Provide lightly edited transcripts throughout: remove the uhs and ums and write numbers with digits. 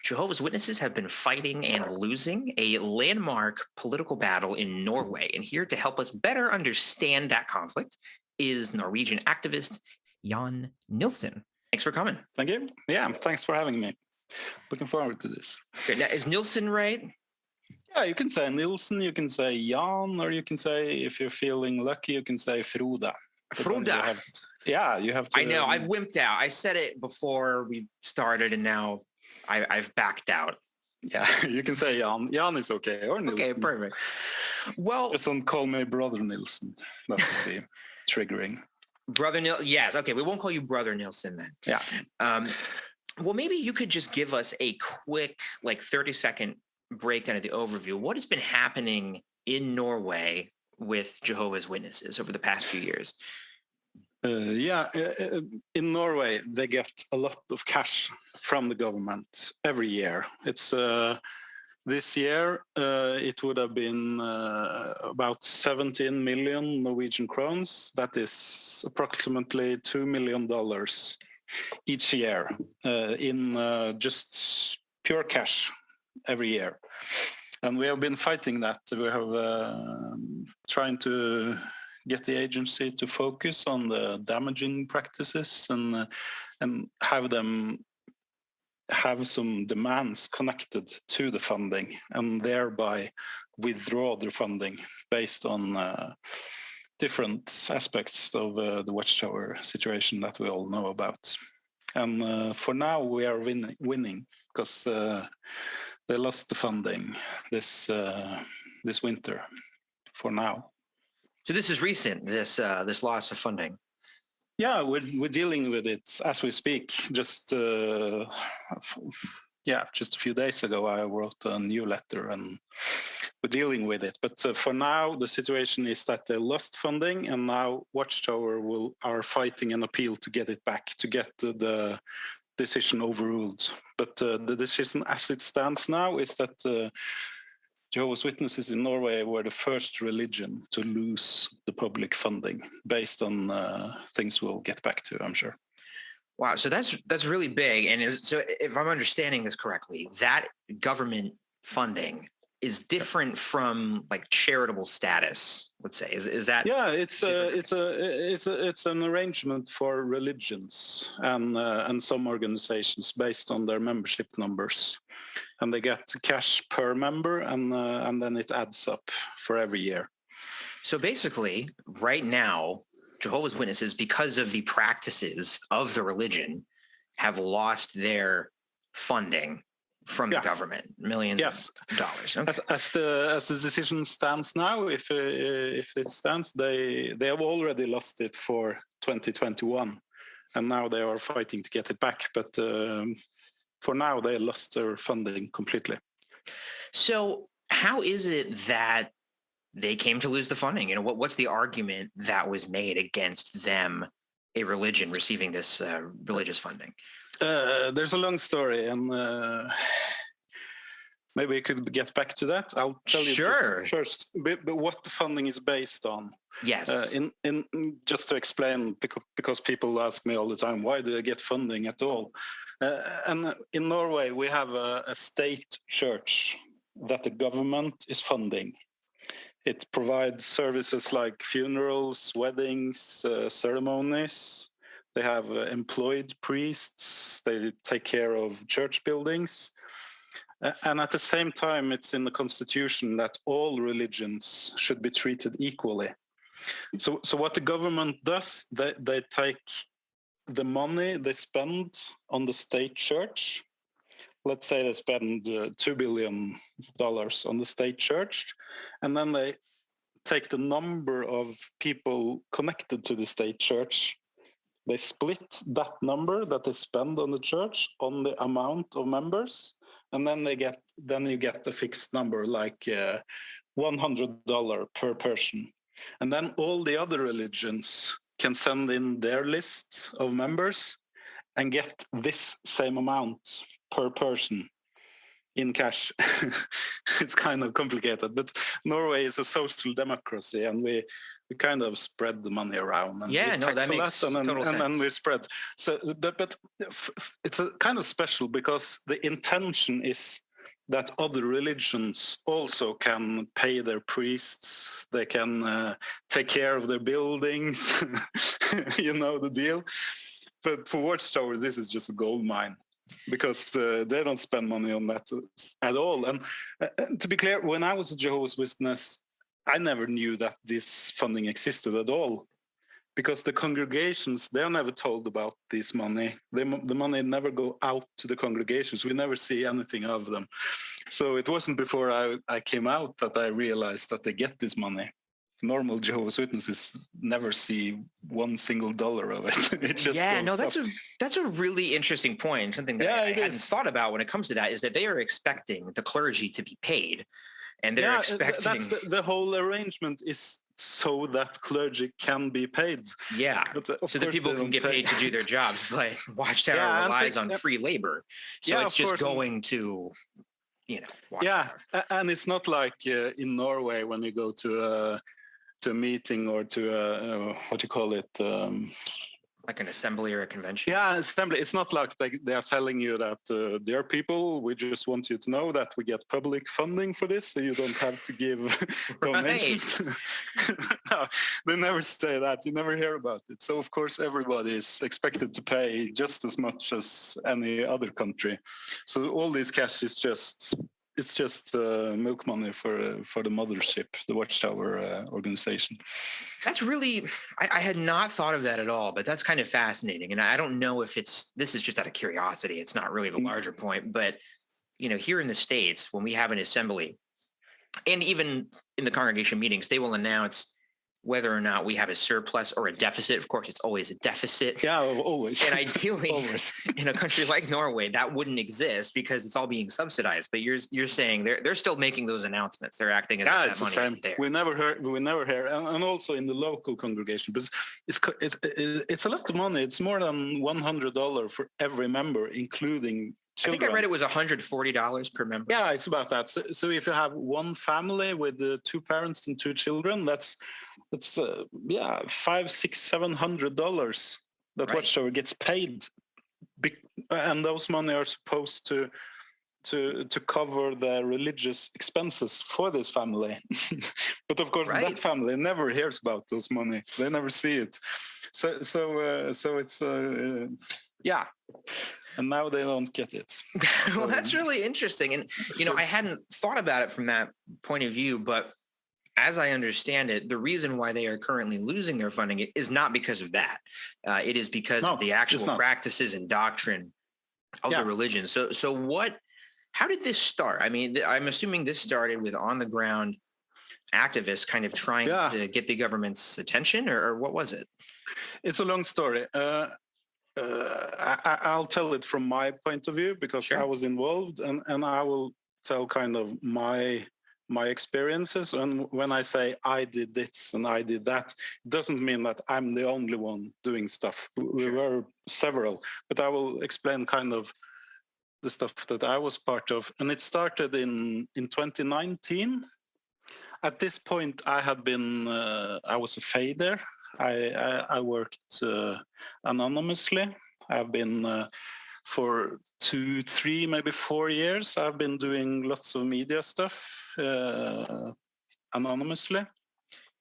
Jehovah's Witnesses have been fighting and losing a landmark political battle in Norway. And here to help us better understand that conflict is Norwegian activist Jan Nilsen. Thanks for coming. Thank you. Yeah, thanks for having me. Looking forward to this. Now, is Nilsen right? Yeah, you can say Nilsen, you can say Jan, or you can say, if you're feeling lucky, you can say Frode. Frode. You have to. I know, I wimped out. I said it before we started, and now I've backed out. Yeah, you can say Jan. Jan is okay, or Nilsen. Okay, perfect. Well, just don't call me Brother Nilsen. That would be triggering. Brother Nilsen, yes. Okay, we won't call you Brother Nilsen then. Yeah. Well, maybe you could just give us a quick, 30-second breakdown of the overview. What has been happening in Norway with Jehovah's Witnesses over the past few years? In Norway, they get a lot of cash from the government every year. It's this year, it would have been about 17 million Norwegian crowns. That is approximately $2 million each year in just pure cash every year. And we have been fighting that. We have trying to get the agency to focus on the damaging practices and have them have some demands connected to the funding and thereby withdraw the funding based on different aspects of the Watchtower situation that we all know about. And for now, we are winning because they lost the funding this winter for now. So this is recent, this loss of funding. Yeah, we're dealing with it as we speak. Just a few days ago, I wrote a new letter, and we're dealing with it. But for now, the situation is that they lost funding, and now Watchtower are fighting an appeal to get it back, to get the decision overruled. But the decision, as it stands now, is that Jehovah's Witnesses in Norway were the first religion to lose the public funding based on things we'll get back to, I'm sure. Wow, so that's really big. And so if I'm understanding this correctly, that government funding is different from charitable status, let's say. Is that? Yeah, it's an arrangement for religions and some organizations based on their membership numbers, and they get cash per member, and then it adds up for every year. So basically, right now, Jehovah's Witnesses, because of the practices of the religion, have lost their funding from the government, millions of dollars. Okay. As the decision stands now, if it stands, they have already lost it for 2021, and now they are fighting to get it back. But for now, they lost their funding completely. So how is it that they came to lose the funding? What's the argument that was made against them, a religion, receiving this religious funding? There's a long story, and maybe we could get back to that. I'll tell you first but what the funding is based on. Yes. In just to explain, because people ask me all the time, why do they get funding at all? And in Norway, we have a state church that the government is funding. It provides services like funerals, weddings, ceremonies. They have employed priests. They take care of church buildings. And at the same time, it's in the constitution that all religions should be treated equally. So what the government does, they take the money they spend on the state church. Let's say they spend $2 billion on the state church, and then they take the number of people connected to the state church. They split that number that they spend on the church on the amount of members, and then you get a fixed number like $100 per person. And then all the other religions can send in their list of members and get this same amount per person. in cash. It's kind of complicated, but Norway is a social democracy, and we kind of spread the money around. And Yeah, we no, tax that a makes lot, total sense. and we spread. So, but it's a kind of special because the intention is that other religions also can pay their priests. They can take care of their buildings. You know the deal. But for Watchtower, this is just a gold mine, because they don't spend money on that at all. And to be clear, when I was a Jehovah's Witness, I never knew that this funding existed at all, because the congregations, they're never told about this money. The money never go out to the congregations. We never see anything of them. So it wasn't before I came out that I realized that they get this money. Normal Jehovah's Witnesses never see $1 of it. It just that's a really interesting point. Something that I hadn't thought about when it comes to that is that they are expecting the clergy to be paid, and they're expecting that's the whole arrangement is so that clergy can be paid. Yeah, but so that people can get paid to do their jobs. But Watchtower relies on free labor, so it's just going to, Watchtower. Yeah, and it's not like in Norway when you go to a meeting or to what do you call it? Like an assembly or a convention? Yeah, assembly. It's not like they are telling you that, dear people, we just want you to know that we get public funding for this, so you don't have to give donations. No, they never say that. You never hear about it. So, of course, everybody is expected to pay just as much as any other country. So all this cash is just milk money for the mothership, the Watchtower organization. That's really, I had not thought of that at all, but that's kind of fascinating. And I don't know if this is just out of curiosity. It's not really the larger point, but, here in the States, when we have an assembly, and even in the congregation meetings, they will announce whether or not we have a surplus or a deficit. Of course, it's always a deficit. Yeah, always. And ideally, in a country like Norway, that wouldn't exist because it's all being subsidized. But you're saying they're still making those announcements. They're acting as if that money isn't there. We never hear, and also in the local congregation, because it's a lot of money. It's more than $100 for every member, including children. I think I read it was $140 per member. Yeah, it's about that. So if you have one family with 2 parents and 2 children, that's $500, $600, $700 that Watchtower gets paid, and those money are supposed to cover the religious expenses for this family. But of course, that family never hears about those money. They never see it. So it's yeah. And now they don't get it. Well, that's really interesting. And, I hadn't thought about it from that point of view, but as I understand it, the reason why they are currently losing their funding is not because of that. It is because of the actual practices and doctrine of the religion. So how did this start? I mean, I'm assuming this started with on the ground activists kind of trying to get the government's attention, or what was it? It's a long story. I'll tell it from my point of view because I was involved, and I will tell kind of my experiences. And when I say I did this and I did that, it doesn't mean that I'm the only one doing stuff. We were several, but I will explain kind of the stuff that I was part of. And it started in 2019. At this point, I was a fader. I worked anonymously. I've been for 2, 3, maybe 4 years. I've been doing lots of media stuff anonymously.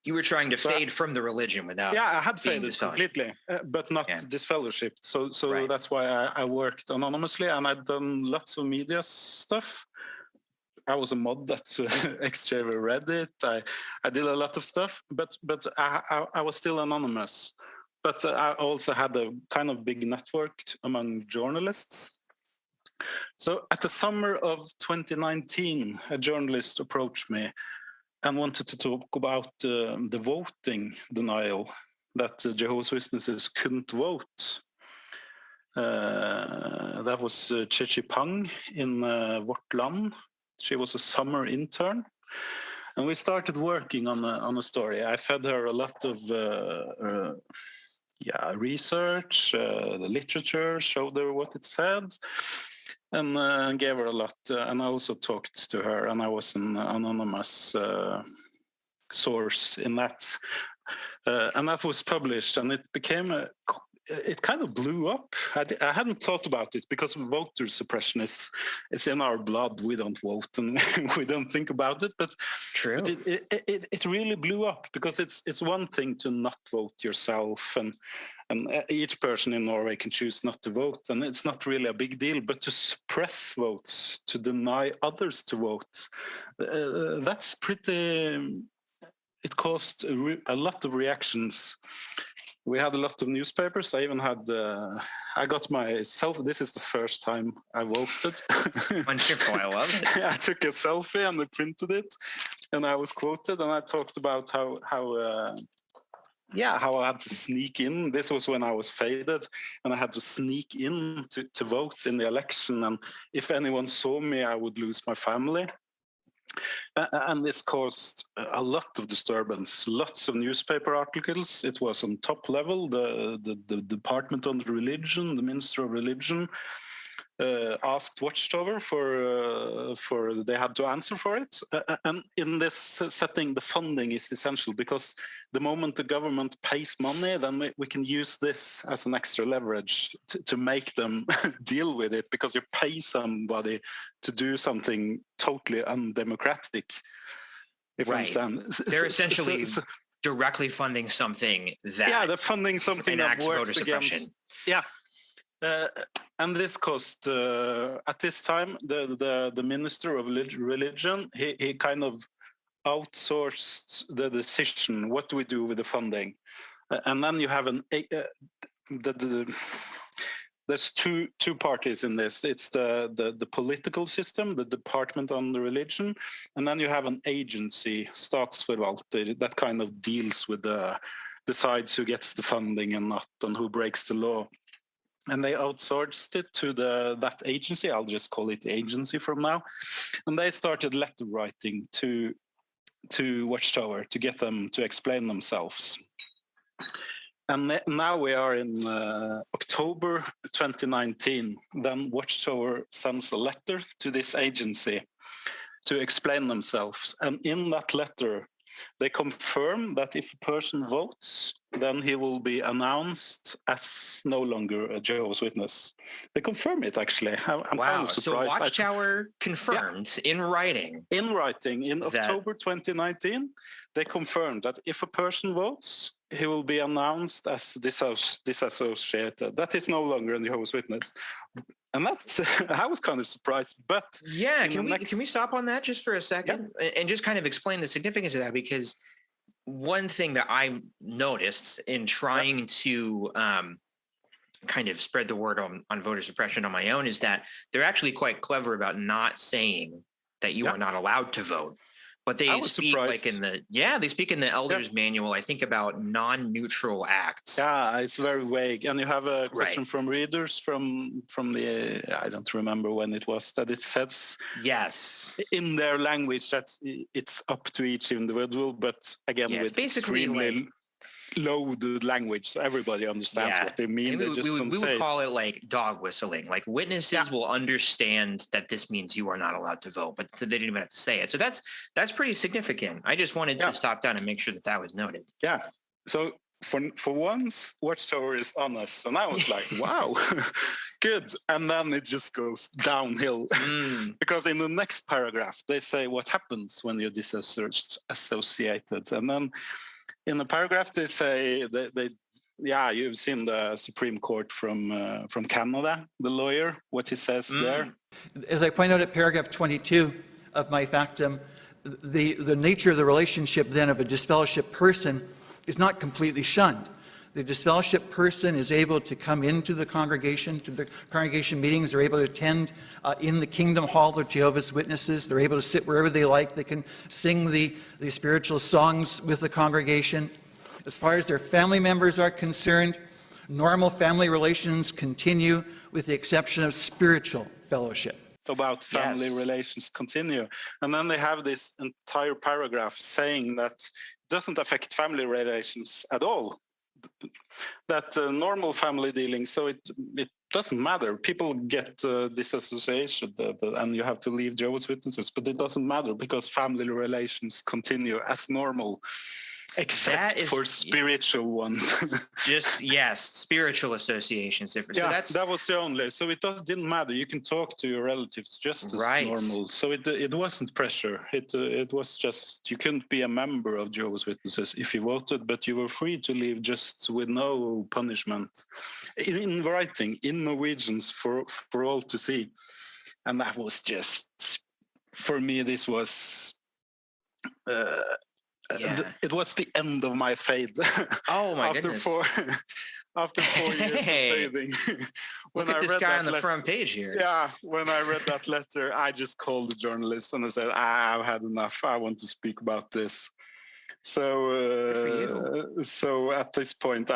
You were trying to fade from the religion without. Yeah, I had faded completely, but not disfellowship. So that's why I worked anonymously, and I've done lots of media stuff. I was a mod at Exchanger Reddit. I did a lot of stuff, but I was still anonymous. But I also had a kind of big network among journalists. So at the summer of 2019, a journalist approached me and wanted to talk about the voting denial, that Jehovah's Witnesses couldn't vote. That was Chechi Pang in Vårt Land. She was a summer intern, and we started working on a story. I fed her a lot of research, the literature, showed her what it said, and gave her a lot. And I also talked to her, and I was an anonymous source in that. And that was published, and it became it kind of blew up. I hadn't thought about it because voter suppression is in our blood. We don't vote and we don't think about it. But True. But it really blew up because it's one thing to not vote yourself, and each person in Norway can choose not to vote, and it's not really a big deal. But to suppress votes, to deny others to vote, that's pretty. It caused a lot of reactions. We had a lot of newspapers. I even had, I got myself, this is the first time I voted. Wonderful, I love it. I took a selfie and I printed it, and I was quoted, and I talked about how I had to sneak in. This was when I was faded, and I had to sneak in to vote in the election. And if anyone saw me, I would lose my family. And this caused a lot of disturbance, lots of newspaper articles. It was on top level. The Department on Religion, the Minister of Religion, asked Watchtower for they had to answer for it. And in this setting, the funding is essential, because the moment the government pays money, then we can use this as an extra leverage to make them deal with it, because you pay somebody to do something totally undemocratic. If right. you understand. They're essentially directly funding something that they're funding something that works against. Yeah. And this caused, at this time, the Minister of Religion, he kind of outsourced the decision, what do we do with the funding? And then you have there's two parties in this. It's the political system, the Department on the Religion, and then you have an agency, Statsforvalter, that kind of deals with decides who gets the funding and not, and who breaks the law. And they outsourced it to that agency. I'll just call it the agency from now. And they started letter writing to Watchtower to get them to explain themselves. And now we are in October 2019. Then Watchtower sends a letter to this agency to explain themselves. And in that letter, they confirm that if a person votes, then he will be announced as no longer a Jehovah's Witness. They confirm it, actually. I'm kind of surprised. So Watchtower confirmed in writing. In writing, in October 2019, they confirmed that if a person votes, he will be announced as disassociated. That is no longer a Jehovah's Witness. And that's, I was kind of surprised, but... Yeah, can we stop on that just for a second? Yeah. And just kind of explain the significance of that? Because one thing that I noticed in trying to kind of spread the word on voter suppression on my own is that they're actually quite clever about not saying that you are not allowed to vote. But they speak surprised. They speak in the Elders Manual, I think, about non-neutral acts. Yeah, it's very vague. And you have a question from readers from the, I don't remember when it was, that it says in their language that it's up to each individual, but again, with basically extremely loaded language, so everybody understands what they mean. We would call it like dog whistling. Like witnesses will understand that this means you are not allowed to vote, but they didn't even have to say it. So that's pretty significant. I just wanted to stop down and make sure that was noted. Yeah. So for once, Watchtower is honest, and I was like, wow, good. And then it just goes downhill because in the next paragraph they say what happens when you're disassociated, and then in the paragraph, they say you've seen the Supreme Court from Canada, the lawyer, what he says there. As I point out at paragraph 22 of my factum, the nature of the relationship then of a disfellowship person is not completely shunned. The disfellowship person is able to come into the congregation, to the congregation meetings. They're able to attend in the Kingdom Hall of Jehovah's Witnesses. They're able to sit wherever they like. They can sing the spiritual songs with the congregation. As far as their family members are concerned, normal family relations continue with the exception of spiritual fellowship. About family relations continue. And then they have this entire paragraph saying that it doesn't affect family relations at all. That normal family dealings, so it doesn't matter. People get disassociation and you have to leave Jehovah's Witnesses, but it doesn't matter because family relations continue as normal, except for spiritual ones. Yes, spiritual associations different. Yeah, So that was the only. So it didn't matter. You can talk to your relatives just as normal. So it wasn't pressure. It was just you couldn't be a member of Jehovah's Witnesses if you voted, but you were free to leave just with no punishment, in writing, in Norwegians for all to see. And that was just, for me, this was. It was the end of my fade. Oh my goodness! After 4 years of fading. Look at this guy on the front page here. Yeah, when I read that letter, I just called the journalist and I said, I've had enough. I want to speak about this. So at this point,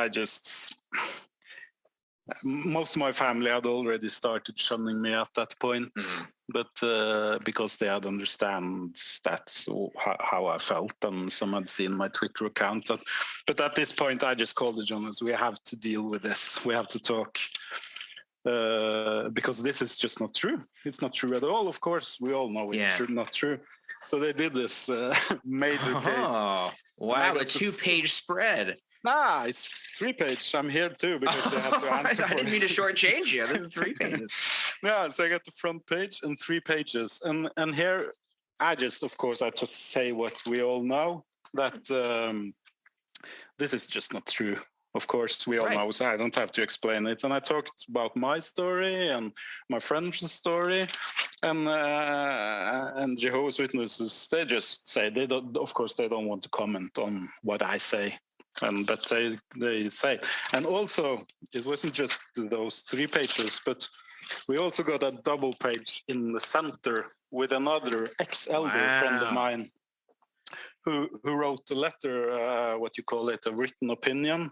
most of my family had already started shunning me at that point, but because they had understand that's how I felt, and some had seen my Twitter account. But at this point, I just called the journalists. We have to deal with this. We have to talk because this is just not true. It's not true at all. Of course, we all know it's not true. So they did this major case. Wow, a 2-page spread. Nah, it's 3-page. I'm here too because they have to answer. I didn't mean to shortchange you. This is 3 pages. Yeah, so I got the front page and 3 pages, and here I just say what we all know, that this is just not true. Of course, we all know, so I don't have to explain it. And I talked about my story and my friend's story, and Jehovah's Witnesses. They just say they don't. Of course, they don't want to comment on what I say. But they say, and also it wasn't just those 3 pages, but we also got a double page in the center with another ex-elder friend of mine who wrote a letter, a written opinion.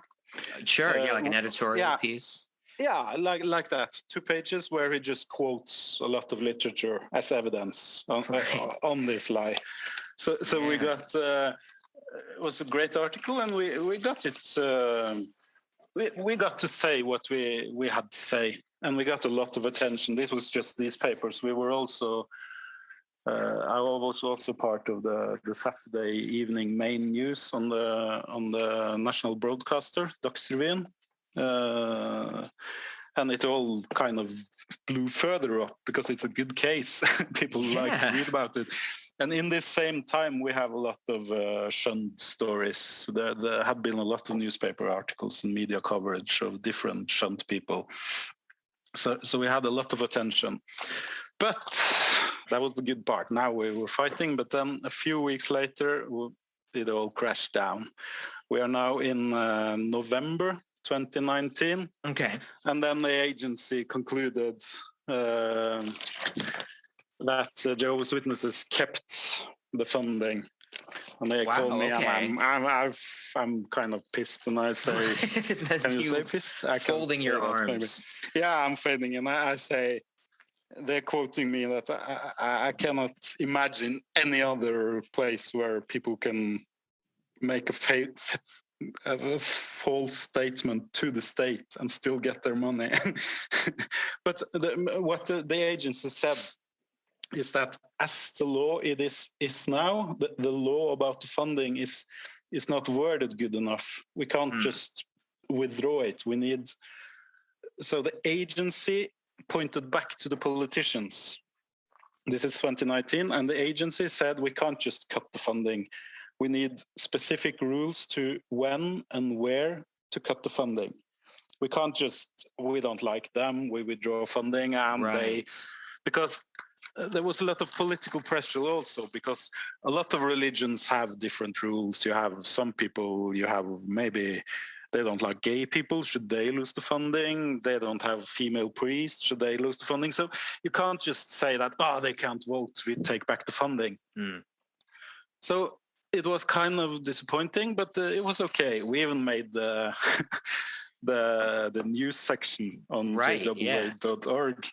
Sure, like an editorial piece. Yeah, like that. 2 pages where he just quotes a lot of literature as evidence on this lie. So we got. It was a great article, and we got it. We got to say what we had to say, and we got a lot of attention. This was just these papers. We were also. I was also part of the Saturday evening main news on the national broadcaster Dagsrevyen, and it all kind of blew further up because it's a good case. People like to read about it. And in this same time, we have a lot of shunned stories. There have been a lot of newspaper articles and media coverage of different shunned people. So we had a lot of attention. But that was the good part. Now we were fighting, but then a few weeks later, it all crashed down. We are now in November 2019. Okay. And then the agency concluded that Jehovah's Witnesses kept the funding, and they called me, and I'm kind of pissed, and I say, "Can you say pissed?" Folding your arms. Maybe. Yeah, I'm fading, and I say, they're quoting me that I cannot imagine any other place where people can make a false statement to the state and still get their money. But what the agency said is that as the law it is now, the law about the funding is not worded good enough. We can't just withdraw it. We need. So the agency pointed back to the politicians. This is 2019, and the agency said we can't just cut the funding. We need specific rules to when and where to cut the funding. We can't just, we don't like them, we withdraw funding, and because there was a lot of political pressure also, because a lot of religions have different rules. You have some people, maybe they don't like gay people, should they lose the funding? They don't have female priests, should they lose the funding? So you can't just say that, they can't vote, we take back the funding. So it was kind of disappointing, but it was okay. We even made the news section on jwa.org.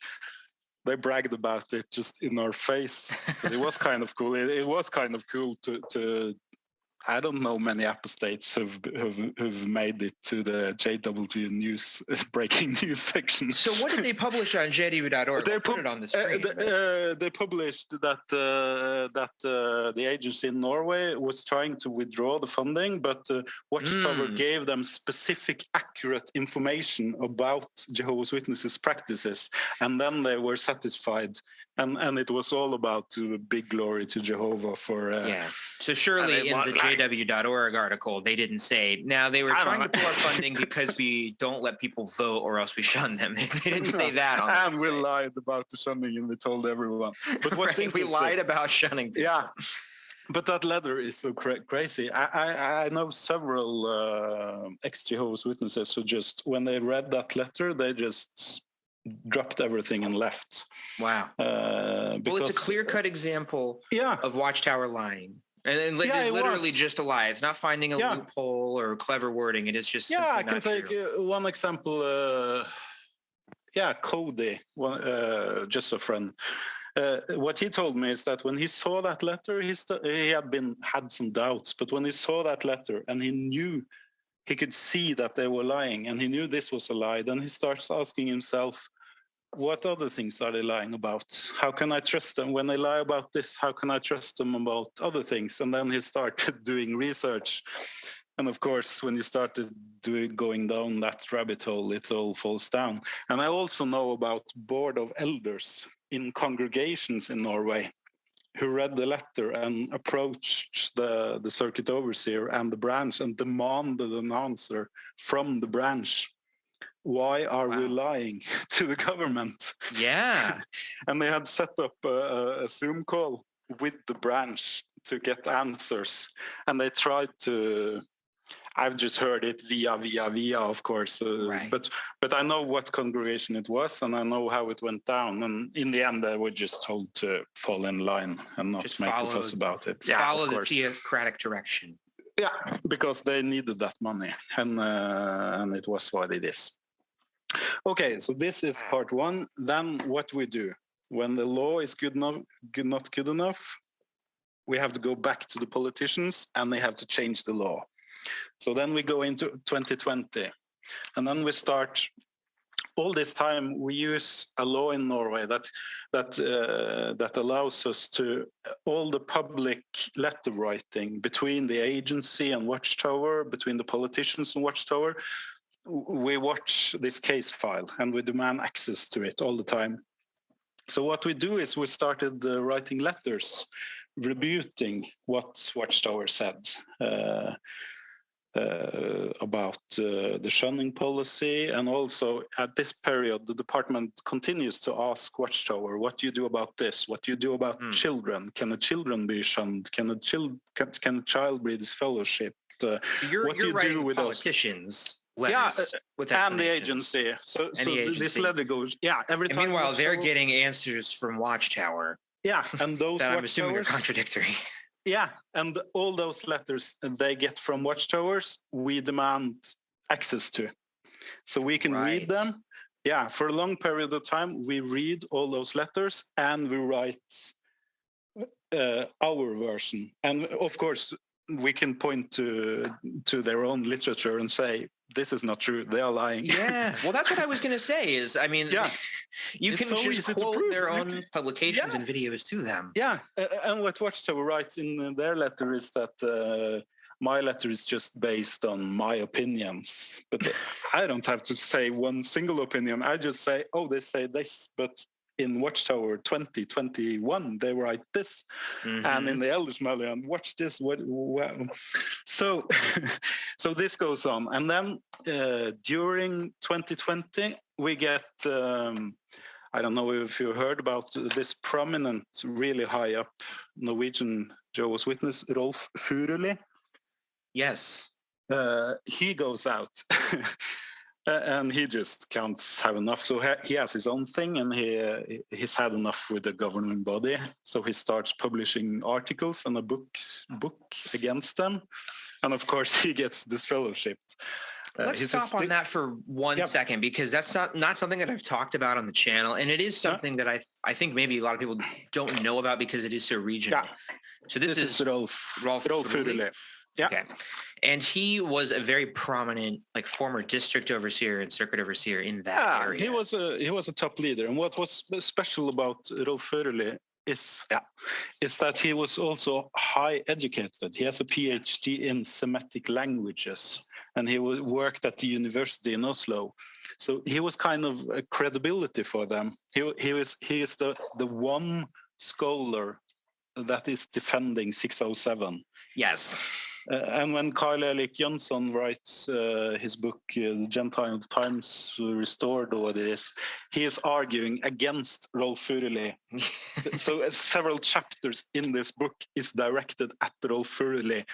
They bragged about it just in our face. But it was kind of cool. It was kind of cool to I don't know many apostates who've made it to the JW News breaking news section. So what did they publish on JW.org? I'll put it on the screen. They published that the agency in Norway was trying to withdraw the funding, but Watchtower gave them specific, accurate information about Jehovah's Witnesses' practices, and then they were satisfied. And it was all about big glory to Jehovah for. Yeah. So surely in the JW.org article, they didn't say, now they were trying to pull our funding because we don't let people vote or else we shun them. They didn't say that on and we lied about the shunning and we told everyone. But what's right, we lied about shunning people. Yeah. But that letter is so crazy. I know several ex-Jehovah's Witnesses who just, when they read that letter, they just dropped everything and left. Wow. Well, it's a clear-cut example of Watchtower lying. And it is literally just a lie. It's not finding a loophole or clever wording. It is just simply I can not take true. One example. Cody, just a friend. What he told me is that when he saw that letter, he had some doubts. But when he saw that letter and he could see that they were lying, and he knew this was a lie, then he starts asking himself, what other things are they lying about? How can I trust them? When they lie about this, how can I trust them about other things? And then he started doing research. And of course, when you started going down that rabbit hole, it all falls down. And I also know about board of elders in congregations in Norway who read the letter and approached the circuit overseer and the branch and demanded an answer from the branch. Why are we lying to the government? Yeah. And they had set up a Zoom call with the branch to get answers. And they tried to, I've just heard it via, of course. Right. But I know what congregation it was, and I know how it went down. And in the end, they were just told to fall in line and not just make a fuss about it. Follow the theocratic direction. Yeah, because they needed that money, and it was what it is. Okay, so this is part one. Then what we do when the law is not good enough, we have to go back to the politicians and they have to change the law. So then we go into 2020, and then we start. All this time we use a law in Norway that allows us to all the public letter writing between the agency and Watchtower, between the politicians and Watchtower. We watch this case file and we demand access to it all the time. So what we do is we started writing letters rebuting what Watchtower said about the shunning policy. And also at this period, the department continues to ask Watchtower, what do you do about this? What do you do about children? Can the children be shunned? Can a child be disfellowshipped? So you're writing with politicians. Letters with and the agency. So this letter goes, every time. And meanwhile, they're getting answers from Watchtower. Yeah, and those that I'm assuming are contradictory. Yeah, and all those letters they get from Watchtowers, we demand access to. So we can read them. Yeah, for a long period of time, we read all those letters and we write our version. And of course, we can point to their own literature and say, this is not true, they are lying. Yeah, well, that's what I was going to say is, I mean, you can just quote their own publications and videos to them. Yeah, and what Watchtower writes in their letter is that my letter is just based on my opinions. But I don't have to say one single opinion. I just say, oh, they say this, but in Watchtower 2021, they write this, and in the Elders Manual, watch this. So this goes on, and then during 2020, we get. I don't know if you heard about this prominent, really high up Norwegian Jehovah's Witness, Rolf Furuli. Yes, he goes out. And he just can't have enough. So he has his own thing, and he's had enough with the governing body. So he starts publishing articles and a book against them. And of course, he gets disfellowshipped. Let's stop on that for one second, because that's not something that I've talked about on the channel. And it is something that I think maybe a lot of people don't know about because it is so regional. So this is Rolf Furuli. Yeah. Okay. And he was a very prominent, like, former district overseer and circuit overseer in that area. He was a top leader. And what was special about Rolf Furuli is that he was also high educated. He has a PhD in Semitic languages, and he worked at the university in Oslo. So he was kind of a credibility for them. He is the one scholar that is defending 607. Yes. And when Carl Erik Jonsson writes his book, The Gentile Times Restored, or what it is, he is arguing against Rolf Furuli. So several chapters in this book is directed at Rolf Furuli.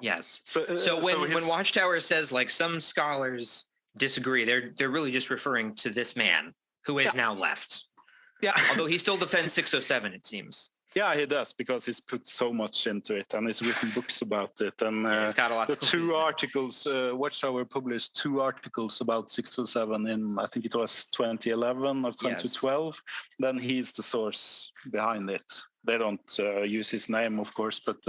Yes. So when Watchtower says, like, some scholars disagree, they're really just referring to this man who has now left. Yeah. Although he still defends 607, it seems. Yeah, he does, because he's put so much into it, and he's written books about it. And it's got a lot. The two articles, Watchtower published 2 articles about 607 in, I think it was 2011 or 2012. Yes. Then he's the source behind it. They don't use his name, of course, but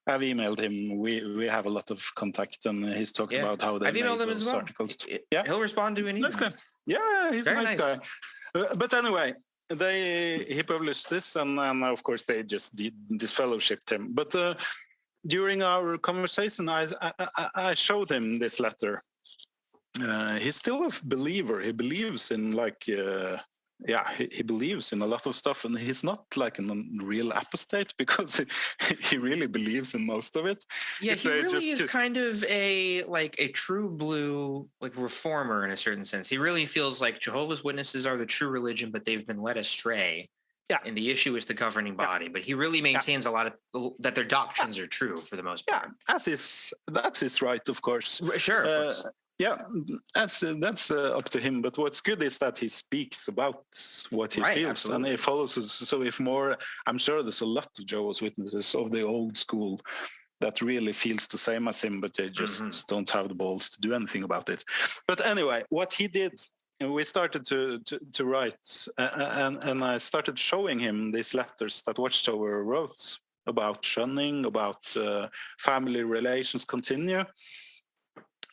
I've emailed him. We have a lot of contact, and he's talked about how they made those articles. Yeah, he'll respond to an email. Nice guy. Yeah, he's a nice guy. But anyway, he published this, and of course they just disfellowshipped him. But during our conversation, I showed him this letter. He's still a believer. He believes in, like, he believes in a lot of stuff, and he's not like a real apostate, because he really believes in most of it. Yeah, he really is kind of a true blue, like, reformer in a certain sense. He really feels like Jehovah's Witnesses are the true religion, but they've been led astray. Yeah, and the issue is the governing body. But he really maintains a lot of that their doctrines are true for the most part. Yeah, that's his right, of course. Sure. Of course. Yeah, that's up to him. But what's good is that he speaks about what he feels, absolutely. And he follows us. So I'm sure there's a lot of Jehovah's Witnesses of the old school that really feels the same as him, but they just don't have the balls to do anything about it. But anyway, what he did, we started to write, and I started showing him these letters that Watchtower wrote about shunning, about family relations continue.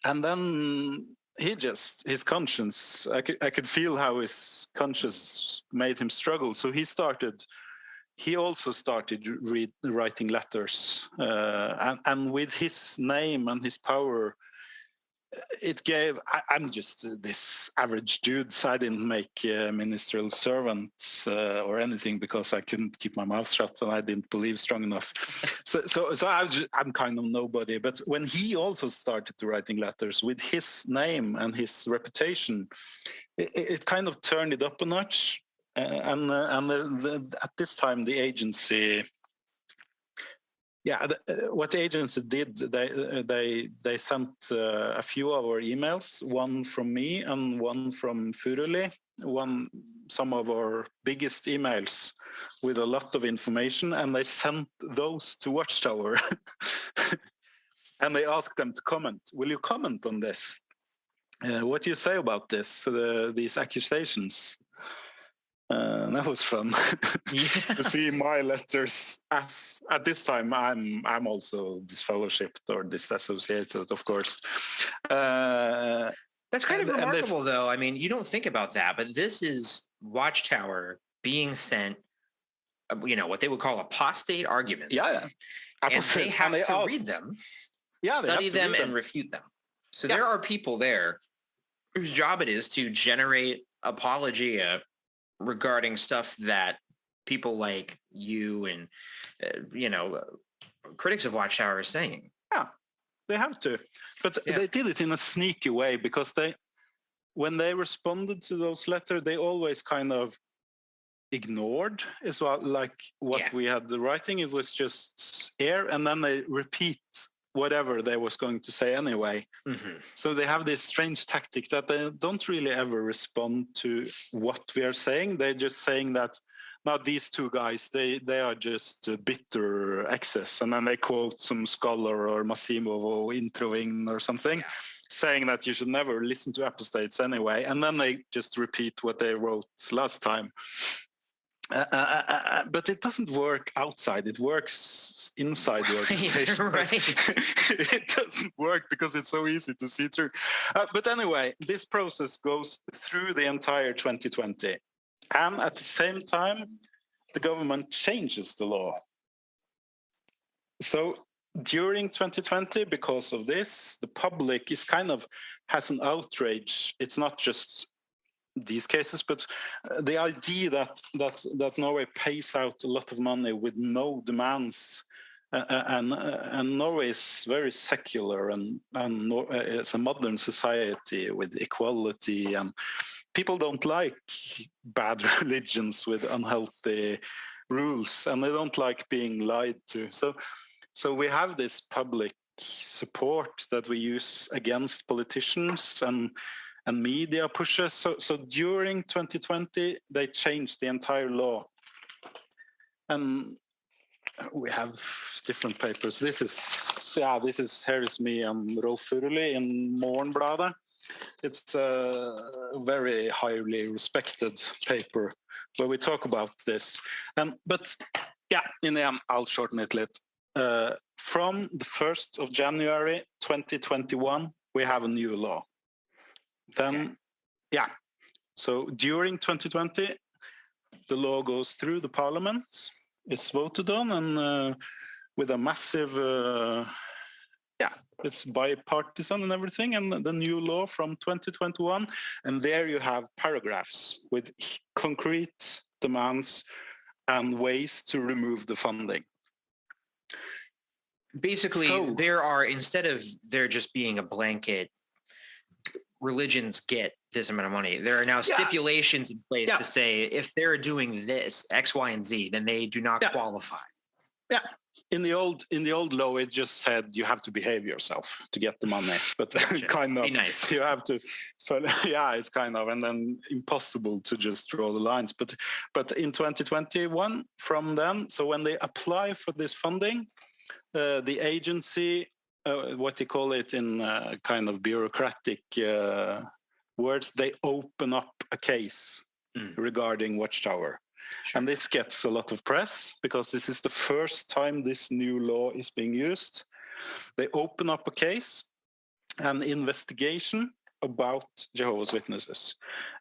And then his conscience, I could feel how his conscience made him struggle. So he also started writing letters. And with his name and his power, it gave, I'm just this average dude. So I didn't make ministerial servants or anything, because I couldn't keep my mouth shut and I didn't believe strong enough. So I'm kind of nobody. But when he also started to writing letters with his name and his reputation, it kind of turned it up a notch. And at this time, the agency... Yeah, what the agency did, they sent a few of our emails, one from me and one from Furuli, some of our biggest emails with a lot of information, and they sent those to Watchtower. And they asked them to comment. Will you comment on this? What do you say about this, these accusations? That was fun to see my letters. As at this time, I'm also disfellowshipped or disassociated, of course. That's kind of remarkable, though. I mean, you don't think about that, but this is Watchtower being sent, what they would call apostate arguments. Yeah. And they have to read them, study them, and refute them. So there are people there whose job it is to generate apologia regarding stuff that people like you and, critics of Watchtower are saying. Yeah, they have to. But they did it in a sneaky way, because when they responded to those letters, they always kind of ignored as well, like what we had the writing. It was just air, and then they repeat whatever they was going to say anyway. Mm-hmm. So they have this strange tactic that they don't really ever respond to what we are saying. They're just saying that, now these two guys, they are just bitter excess. And then they quote some scholar or Massimo or Introving or something, saying that you should never listen to apostates anyway. And then they just repeat what they wrote last time. But it doesn't work outside. It works inside the organization. Right. It doesn't work because it's so easy to see through. But anyway, this process goes through the entire 2020. And at the same time, the government changes the law. So during 2020, because of this, the public is has an outrage. It's not just these cases, but the idea that Norway pays out a lot of money with no demands, and Norway is very secular, and it's a modern society with equality, and people don't like bad religions with unhealthy rules, and they don't like being lied to. So we have this public support that we use against politicians and media pushes. So during 2020, they changed the entire law. And we have different papers. Here is me and Rolf Furuli in Morgenbladet. It's a very highly respected paper where we talk about this. But yeah, in the end, I'll shorten it a little. From the 1st of January 2021, we have a new law. Then, yeah. So during 2020, the law goes through the parliament, is voted on, and with a massive, it's bipartisan and everything, and the new law from 2021. And there you have paragraphs with concrete demands and ways to remove the funding. Basically, there are, instead of there just being a blanket, religions get this amount of money, there are now stipulations in place to say if they're doing this X, Y, and Z, then they do not qualify. Yeah. In the old law, it just said you have to behave yourself to get the money, but kind of be nice. You have to. It's kind of, and then impossible to just draw the lines. But in 2021, from then, so when they apply for this funding, the agency, what they call it in kind of bureaucratic words, they open up a case regarding Watchtower. Sure. And this gets a lot of press because this is the first time this new law is being used. They open up a case, an investigation about Jehovah's Witnesses.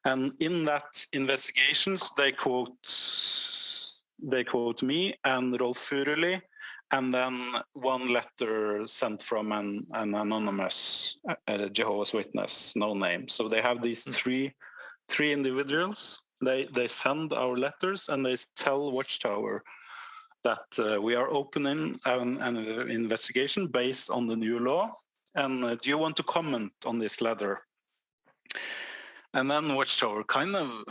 And in that investigations, they quote me and Rolf Furuli, and then one letter sent from an anonymous Jehovah's Witness, no name. So they have these three individuals. They send our letters and they tell Watchtower that we are opening an investigation based on the new law. And do you want to comment on this letter? And then Watchtower kind of,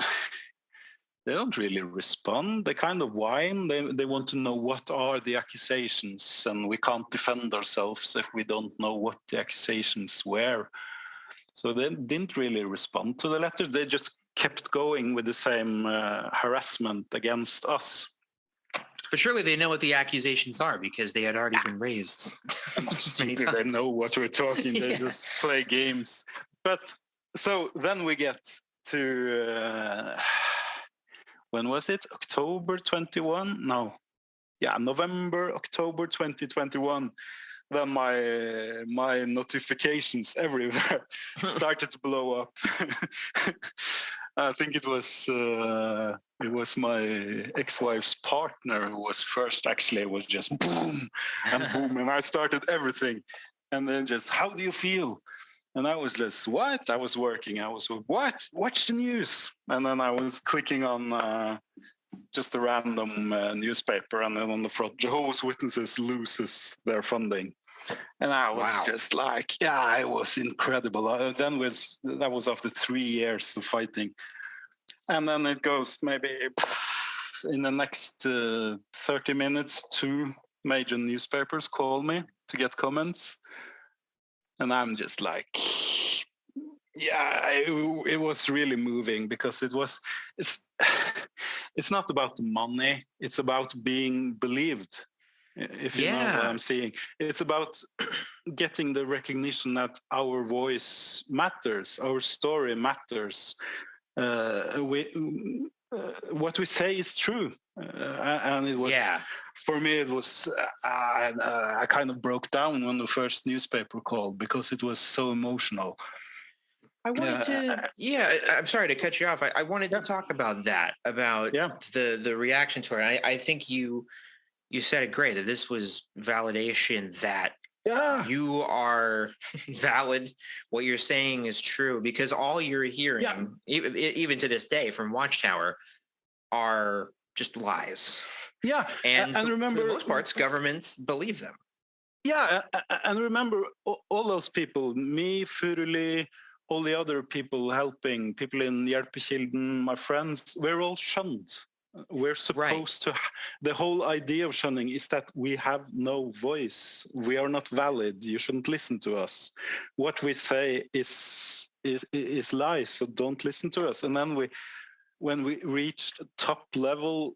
they don't really respond. They kind of whine. They want to know what are the accusations, and we can't defend ourselves if we don't know what the accusations were. So they didn't really respond to the letters. They just kept going with the same harassment against us. But surely they know what the accusations are because they had already been raised. They know what we're talking. They just play games. But so then we get to when was it? October 21? No. Yeah, November, October 2021. Then my notifications everywhere started to blow up. I think it was my ex-wife's partner who was first. Actually, it was just boom and boom, and I started everything, and then just, how do you feel? And I was just, what? I was working. I was, what? Watch the news. And then I was clicking on just a random newspaper, and then on the front, Jehovah's Witnesses loses their funding. And I was just like, it was incredible. That was after 3 years of fighting. And then it goes maybe in the next 30 minutes, 2 major newspapers call me to get comments. And I'm just like, it was really moving because it's not about the money. It's about being believed. If you know what I'm saying, it's about getting the recognition that our voice matters, our story matters. what we say is true, and it was for me. It was I kind of broke down when the first newspaper called because it was so emotional. I wanted to, I'm sorry to cut you off. I wanted to talk about that, about the reaction to it. I think you said it great, that this was validation that you are valid. What you're saying is true, because all you're hearing, even to this day from Watchtower, are just lies. Yeah. And remember, for the most part, governments believe them. Yeah. And remember, all those people, me, Furuli, all the other people helping, people in Hjelpekilden, my friends, we're all shunned. We're supposed to. The whole idea of shunning is that we have no voice. We are not valid. You shouldn't listen to us. What we say is lies. So don't listen to us. And then when we reached top level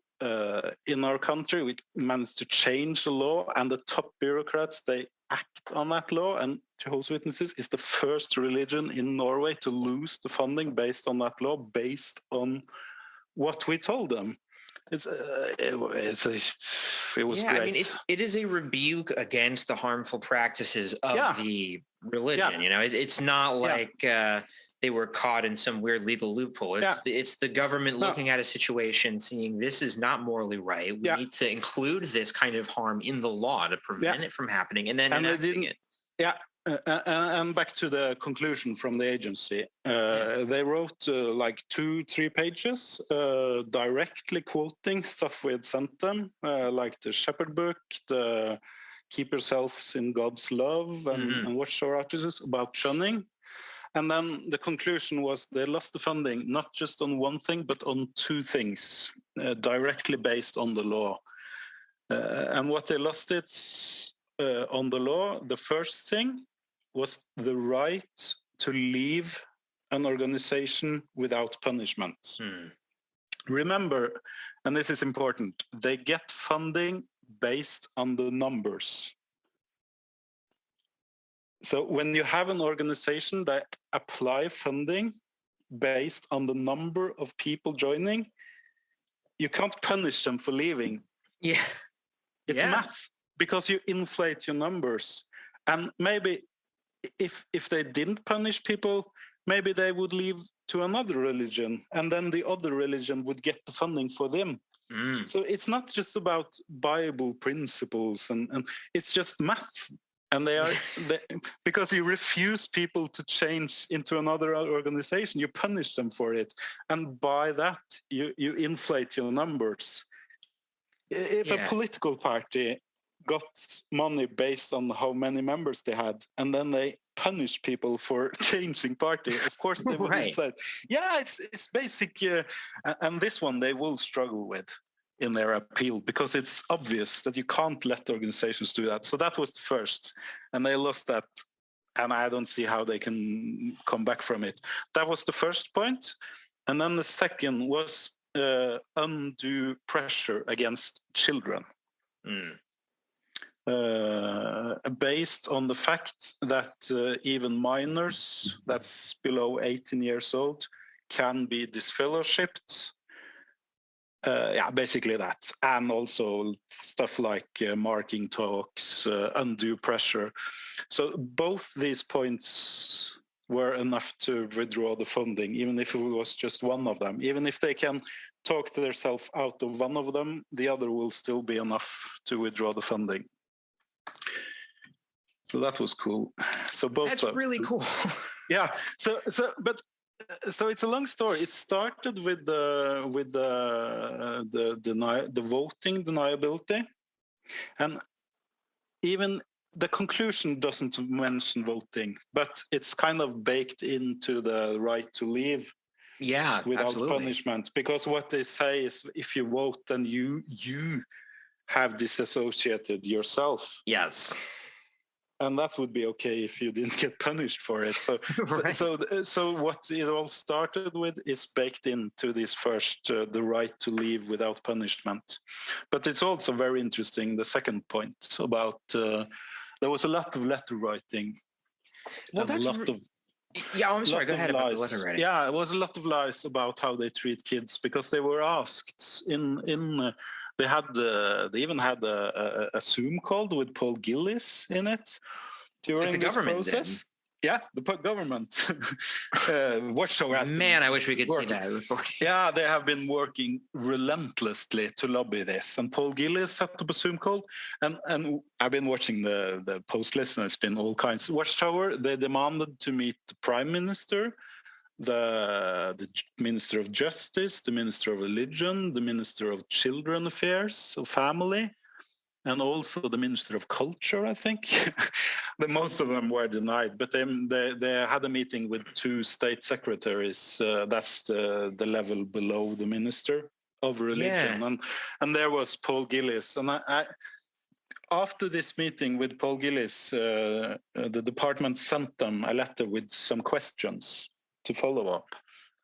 in our country, we managed to change the law, and the top bureaucrats, they act on that law. And Jehovah's Witnesses is the first religion in Norway to lose the funding based on that law, based on what we told them. It was great. I mean, it is a rebuke against the harmful practices of the religion. You know, it's not like they were caught in some weird legal loophole. It's the government looking at a situation, seeing this is not morally right. We need to include this kind of harm in the law to prevent it from happening, and then enacting it. Yeah. And back to the conclusion from the agency, they wrote like 2-3 pages directly quoting stuff we had sent them, like the Shepherd Book, the Keep Yourselves in God's Love, and Watchtower articles about shunning. And then the conclusion was they lost the funding, not just on one thing, but on 2 things, directly based on the law. And what they lost it on the law, the first thing was the right to leave an organization without punishment. Remember, and this is important, they get funding based on the numbers. So when you have an organization that apply funding based on the number of people joining, you can't punish them for leaving. It's math, because you inflate your numbers. And maybe if they didn't punish people, maybe they would leave to another religion, and then the other religion would get the funding for them. So it's not just about Bible principles, and it's just math. And because you refuse people to change into another organization, you punish them for it. And by that, you inflate your numbers. If a political party got money based on how many members they had, and then they punish people for changing party, of course they would inflate. Yeah, it's basic. And this one they will struggle with in their appeal, because it's obvious that you can't let organizations do that. So that was the first, and they lost that, and I don't see how they can come back from it. That was the first point. And then the second was undue pressure against children. Based on the fact that even minors that's below 18 years old can be disfellowshipped. Basically that. And also stuff like marking talks, undue pressure. So both these points were enough to withdraw the funding, even if it was just one of them. Even if they can talk themselves out of one of them, the other will still be enough to withdraw the funding. So that was cool. So both. That's really cool. Yeah. So it's a long story. It started with the voting deniability, and even the conclusion doesn't mention voting, but it's kind of baked into the right to leave. Without punishment, because what they say is if you vote, then you have disassociated yourself. Yes. And that would be okay if you didn't get punished for it. So, so what it all started with is baked into this first, the right to leave without punishment. But it's also very interesting, the second point about there was a lot of letter writing. Well, Yeah, I'm sorry. lot Go of ahead about the lies. letter writing. Yeah, it was a lot of lies about how they treat kids, because they were asked they even had a Zoom call with Paul Gillis in it during the this government process. did. Yeah, the government. Watchtower has Man, been I wish we could see working. that report. Yeah, they have been working relentlessly to lobby this. And Paul Gillis set up a Zoom call. And I've been watching the post list, and it's been all kinds. Watchtower, they demanded to meet the Prime Minister, the Minister of Justice, the Minister of Religion, the Minister of Children Affairs, of Family, and also the Minister of Culture, I think. Most of them were denied, but they had a meeting with 2 state secretaries. That's the level below the Minister of Religion. Yeah. And there was Paul Gillis. And I after this meeting with Paul Gillis, the department sent them a letter with some questions to follow up.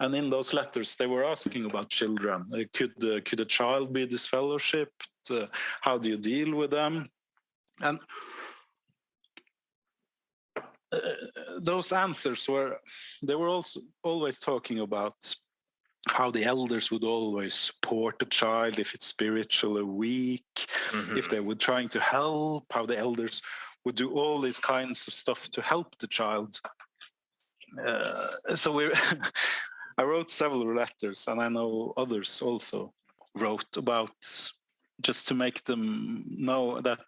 And in those letters, they were asking about children. Could a child be disfellowshipped? How do you deal with them? And those answers they were also always talking about how the elders would always support the child if it's spiritually weak, if they were trying to help, how the elders would do all these kinds of stuff to help the child. I wrote several letters, and I know others also wrote about, just to make them know that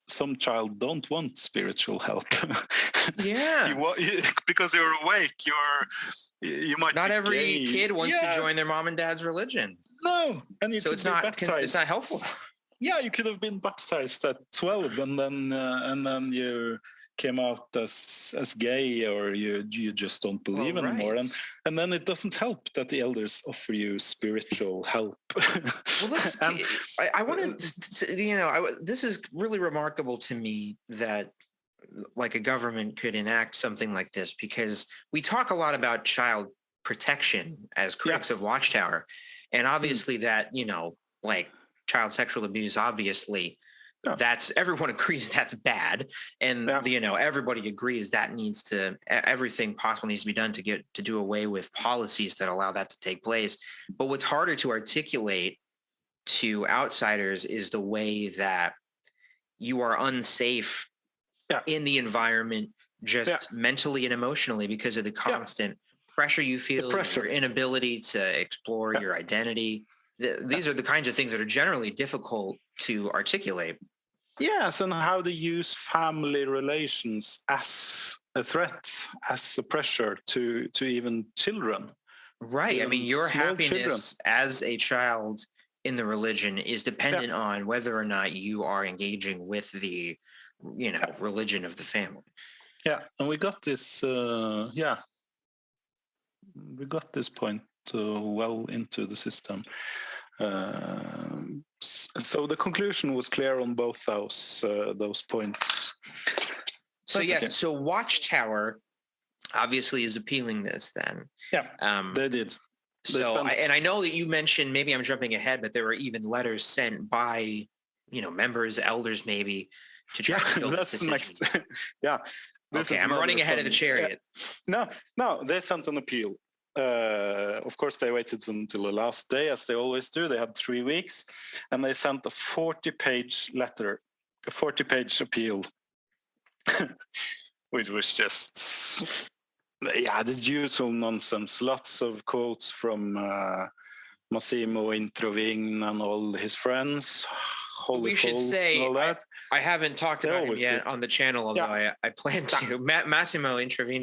some child don't want spiritual help. Yeah. Because you're awake, you might Not be every gay. kid wants to join their mom and dad's religion. No, and you So could it's be not baptized. it's not helpful. Yeah, you could have been baptized at 12, and then you came out as gay, or you just don't believe anymore, right. and then it doesn't help that the elders offer you spiritual help. Well, let's. I want to. This is really remarkable to me that, like, a government could enact something like this, because we talk a lot about child protection as critics of Watchtower, and obviously that, like, child sexual abuse, obviously that's, everyone agrees that's bad, and everybody agrees that everything possible needs to be done to do away with policies that allow that to take place. But what's harder to articulate to outsiders is the way that you are unsafe in the environment, just mentally and emotionally, because of the constant pressure you feel, your inability to explore your identity. These are the kinds of things that are generally difficult to articulate. Yes, and how they use family relations as a threat, as a pressure to even children. Right. I mean, your happiness as a child in the religion is dependent on whether or not you are engaging with the, religion of the family. Yeah, and we got this. We got this point well into the system. So the conclusion was clear on both those points. So so Watchtower obviously is appealing this then. Yeah, they did. And I know that you mentioned, maybe I'm jumping ahead, but there were even letters sent by, members, elders maybe, to try to kill this decision. Next. Okay, I'm running ahead of the chariot. No, they sent an appeal. Of course, they waited until the last day, as they always do. They had 3 weeks, and they sent a 40-page letter, a 40-page appeal, which was just, the usual nonsense. Lots of quotes from Massimo Introving and all his friends. We should say, I haven't talked about him yet on the channel, although I plan to. Massimo Introving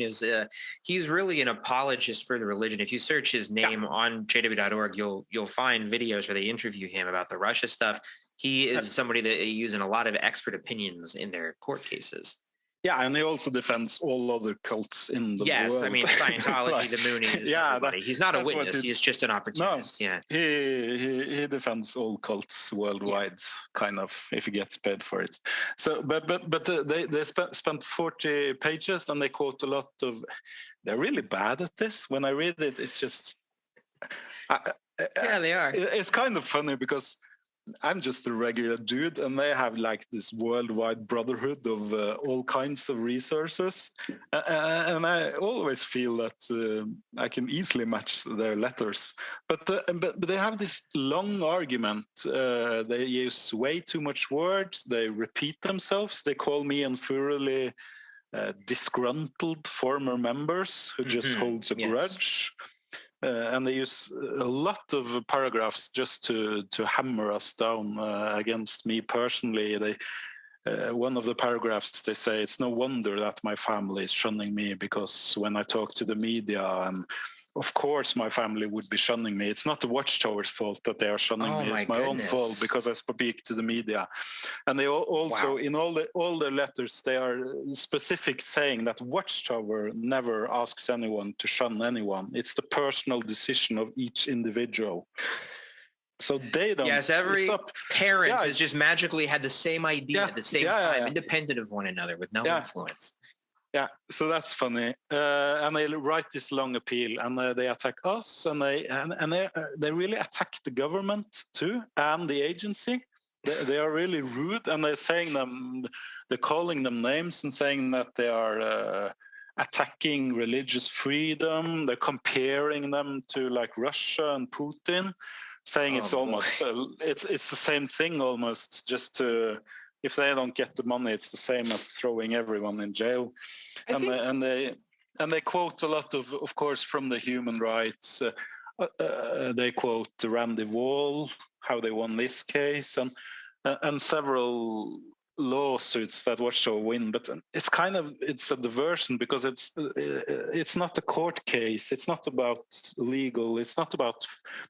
he's really an apologist for the religion. If you search his name on jw.org, you'll find videos where they interview him about the Russia stuff. He is somebody that uses a lot of expert opinions in their court cases. Yeah, and he also defends all other cults in the world. Yes, I mean, Scientology, the Moonies, everybody. He's not a witness. He's just an opportunist. No, he defends all cults worldwide, kind of, if he gets paid for it. So, but they spent 40 pages, and they quote a lot of. They're really bad at this. When I read it, it's just. They are. It's kind of funny because I'm just a regular dude, and they have like this worldwide brotherhood of all kinds of resources, and I always feel that I can easily match their letters. But they have this long argument. They use way too much words. They repeat themselves. They call me unfairly disgruntled former members who just holds a grudge. And they use a lot of paragraphs just to hammer us down against me personally. They one of the paragraphs, they say, it's no wonder that my family is shunning me, because when I talk to the media, and of course my family would be shunning me. It's not the Watchtower's fault that they are shunning me. It's my own fault because I speak to the media. And they also, in all their letters, they are specific, saying that Watchtower never asks anyone to shun anyone. It's the personal decision of each individual. So they don't. Yes, every parent has just magically had the same idea at the same time, independent of one another, with no influence. Yeah, so that's funny. And they write this long appeal, and they attack us, and they really attack the government too, and the agency. They are really rude, and they're calling them names and saying that they are attacking religious freedom. They're comparing them to like Russia and Putin, saying it's almost it's the same thing almost. Just to, if they don't get the money, it's the same as throwing everyone in jail. And they quote a lot of course, from the human rights. They quote Randy Wall, how they won this case, and several lawsuits that Watchtower win. But it's a diversion, because it's not a court case. It's not about legal. It's not about,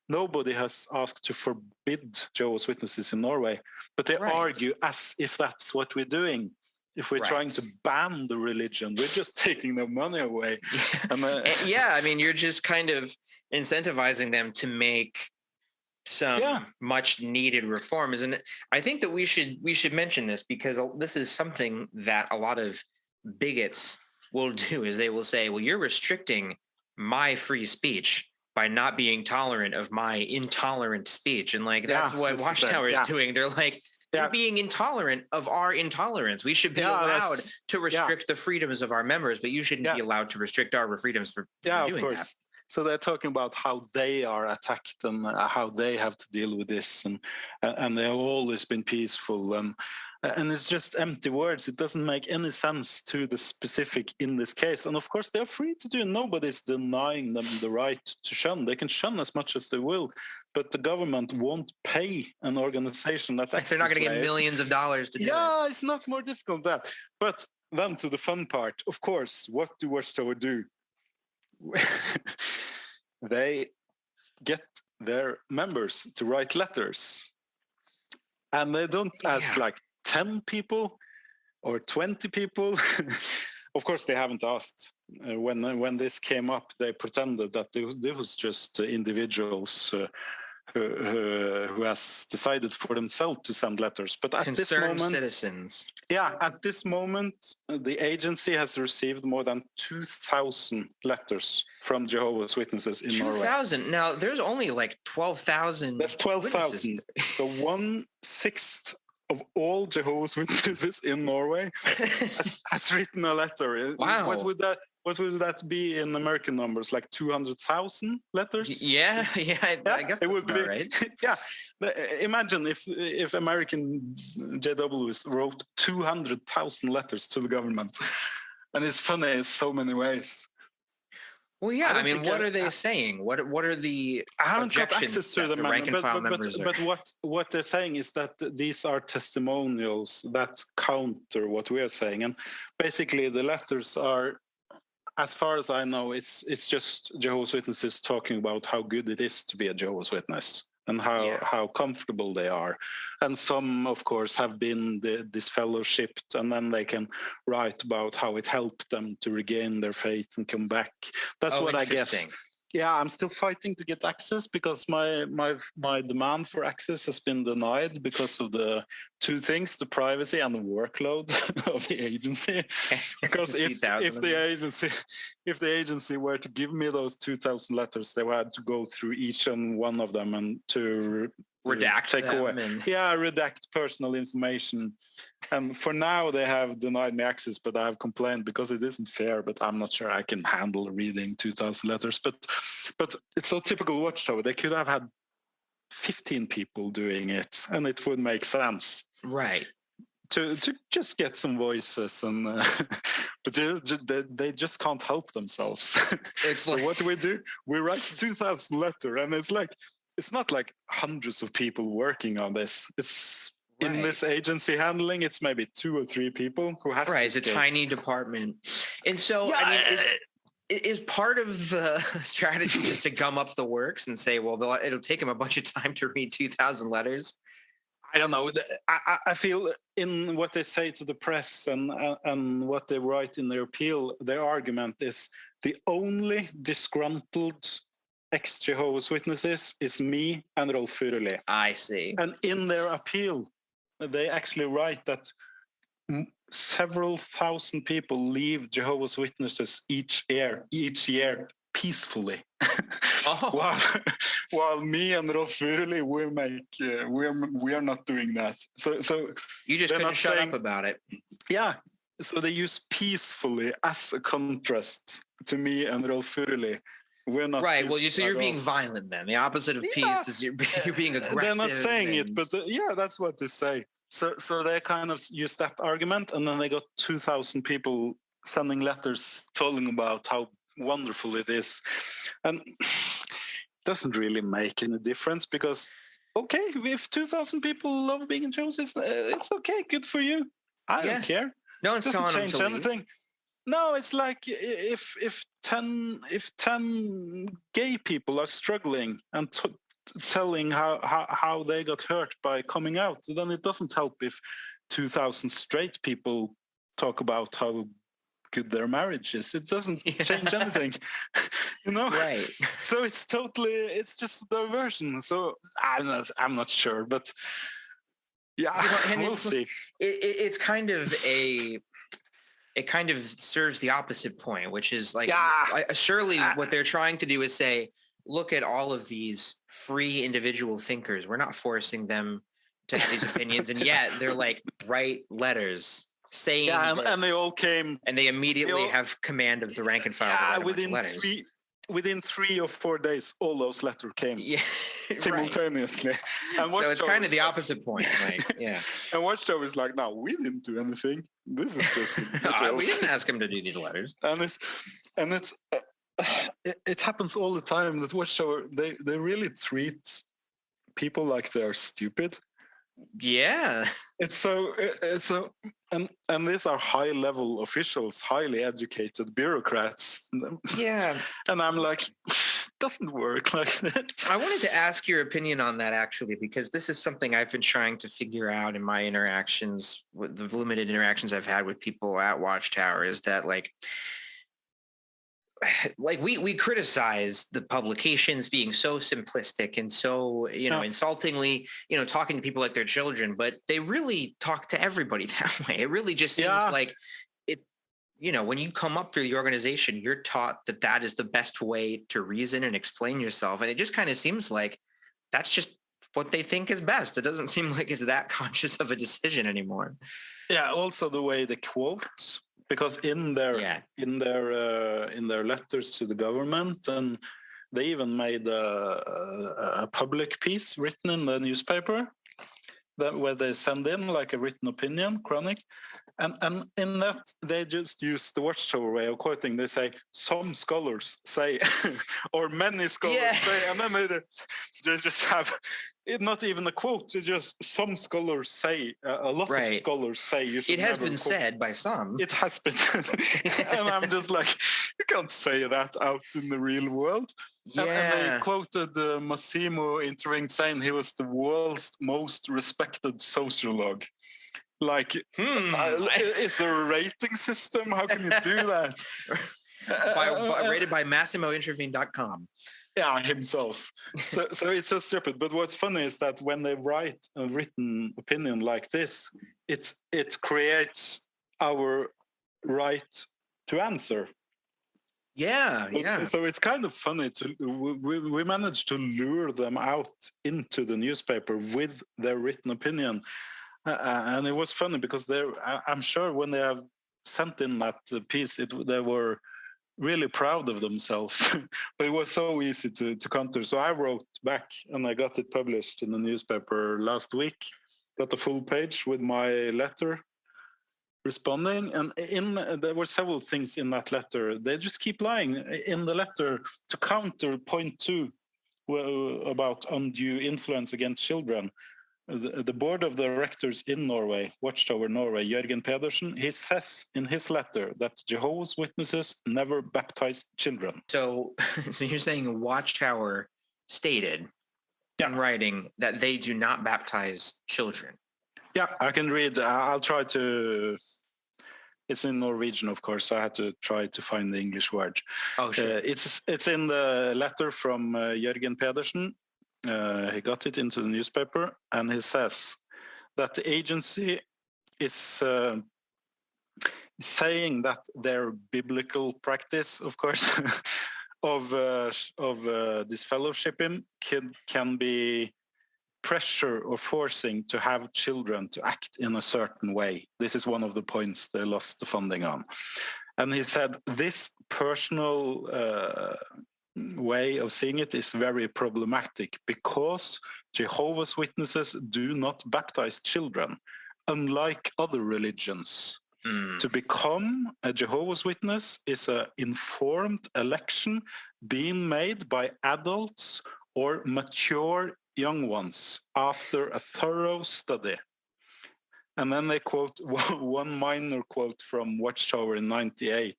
nobody has asked to forbid Jehovah's Witnesses in Norway, but they argue as if that's what we're doing. If we're trying to ban the religion, we're just taking their money away. I mean, you're just kind of incentivizing them to make some much needed reforms. And I think that we should mention this, because this is something that a lot of bigots will do, is they will say, well, you're restricting my free speech by not being tolerant of my intolerant speech. And like, that's what Watchtower is doing. They're like, you're being intolerant of our intolerance. We should be allowed to restrict the freedoms of our members, but you shouldn't be allowed to restrict our freedoms for doing that. So they're talking about how they are attacked and how they have to deal with this, and they have always been peaceful, and it's just empty words. It doesn't make any sense to the specific in this case. And of course, they're free to do. Nobody's denying them the right to shun. They can shun as much as they will, but the government won't pay an organization that they're not going to get millions of dollars to do it. Yeah, it's not more difficult than that. But then to the fun part, of course, what do Watchtower do? They get their members to write letters, and they don't ask like 10 people or 20 people. Of course, they haven't asked. When this came up, they pretended that there was just individuals who has decided for themselves to send letters. But at this moment, citizens. Yeah, at this moment, the agency has received more than 2,000 letters from Jehovah's Witnesses in Norway. 2,000? Now, there's only like 12,000. That's 12,000. So 1/6 of all Jehovah's Witnesses in Norway has written a letter. Wow. What would that be in American numbers? Like 200,000 letters? Yeah, I guess it would be right. Yeah, imagine if American JWs wrote 200,000 letters to the government, and it's funny in so many ways. Well, yeah, I mean, what are they saying? What are the objections to the rank and file members? But what they're saying is that these are testimonials that counter what we are saying, and basically the letters are, as far as I know, it's just Jehovah's Witnesses talking about how good it is to be a Jehovah's Witness and how comfortable they are. And some, of course, have been disfellowshipped, and then they can write about how it helped them to regain their faith and come back. That's what I guess. Yeah, I'm still fighting to get access, because my demand for access has been denied because of the two things: the privacy and the workload of the agency. Because if the agency were to give me those 2,000 letters, they had to go through each and one of them and to redact take them away. and- Yeah, redact personal information. And for now, they have denied me access, but I have complained because it isn't fair. But I'm not sure I can handle reading 2,000 letters. But it's so typical Watchtower. They could have had 15 people doing it, and it would make sense. Right. To just get some voices, and but they just can't help themselves. It's So like- what do? We write 2,000 letter, and it's not like hundreds of people working on this. It's in Right. this agency handling, it's maybe 2 or 3 people who has Right, these it's a skills. tiny department. And so, I mean, is part of the strategy just to gum up the works and say, well, it'll take them a bunch of time to read 2,000 letters? I don't know. I feel in what they say to the press and what they write in their appeal, their argument is the only disgruntled ex-Jehovah's Witnesses is me and Rolf Furuli. I see. And in their appeal, they actually write that several thousand people leave Jehovah's Witnesses each year peacefully. Oh. while me and Rolf Furuli, we are not doing that. So You just they're couldn't not shut saying- up about it. yeah. So they use peacefully as a contrast to me and Rolf Furuli. We're not Right. Well, peaceful you're at being all. violent then. The opposite of peace is you're being aggressive. They're not saying it, and- but yeah, that's what they say. So they kind of use that argument, and then they got 2,000 people sending letters telling about how wonderful it is, and it doesn't really make any difference because okay, if 2,000 people love being in shows, it's okay, good for you. I Yeah. don't care. no one's Doesn't telling them change to leave. anything. No, it's like if 10 gay people are struggling and telling how they got hurt by coming out, then it doesn't help if 2,000 straight people talk about how good their marriage is. It doesn't change anything, you know. Right. So it's just diversion. So I'm not sure, but yeah, You know, and we'll it's- see. It's kind of it kind of serves the opposite point, which is like, Yeah. surely what they're trying to do is say, look at all of these free individual thinkers. We're not forcing them to have these opinions, and yet they're like, write letters saying Yeah, this, and they all came. and they immediately they all- have command of the rank and file to write a bunch of letters. Within 3 or 4 days, all those letters came Yeah, right. simultaneously. And So it's Watchtower kind of is the like- opposite point. Like, yeah, And Watchtower is like, no, we didn't do anything. This is just we details." didn't ask him to do these letters. and it happens all the time that Watchtower they really treat people like they're stupid. Yeah, It's so and these are high level officials, highly educated bureaucrats, yeah. and I'm like, doesn't work like that. I wanted to ask your opinion on that actually, because this is something I've been trying to figure out in my interactions with the limited interactions I've had with people at Watchtower, is that like we criticize the publications being so simplistic and so, insultingly, talking to people like they're children, but they really talk to everybody that way. It really just seems like it, when you come up through the organization, you're taught that is the best way to reason and explain yourself. And it just kind of seems like that's just what they think is best. It doesn't seem like it's that conscious of a decision anymore. Yeah, also the way they quote, because in their letters to the government, and they even made a public piece written in the newspaper where they send in like a written opinion chronic, and in that they just use the Watchtower way of quoting. They say some scholars say or many scholars say, and then they just have it, not even a quote. It's just some scholars say, a lot of scholars say you should. It has never been quote. said by some. It has been, and I'm just like, you can't say that out in the real world. Yeah. And they quoted Massimo Interring saying he was the world's most respected sociologue. Like, is there a rating system? How can you do that? Rated by MassimoIntervene.com. Yeah, himself. So it's so stupid. But what's funny is that when they write a written opinion like this, it creates our right to answer. Yeah, yeah. So it's kind of funny we managed to lure them out into the newspaper with their written opinion, and it was funny because I'm sure when they have sent in that piece, they were really proud of themselves, but it was so easy to counter. So I wrote back and I got it published in the newspaper last week. Got a full page with my letter responding, and there were several things in that letter. They just keep lying in the letter to counter point 2 about undue influence against children. The board of directors in Norway, Watchtower Norway, Jørgen Pedersen, he says in his letter that Jehovah's Witnesses never baptize children. So, so you're saying Watchtower stated in writing that they do not baptize children? Yeah, I can read. I'll try to. It's in Norwegian, of course, so I had to try to find the English word. Oh, sure. It's in the letter from Jørgen Pedersen. He got it into the newspaper, and he says that the agency is saying that their biblical practice, of course, of disfellowshipping can be pressure or forcing to have children to act in a certain way. This is one of the points they lost the funding on. And he said this personal way of seeing it is very problematic because Jehovah's Witnesses do not baptize children, unlike other religions. To become a Jehovah's Witness is an informed election being made by adults or mature young ones after a thorough study. And then they quote one minor quote from Watchtower in 98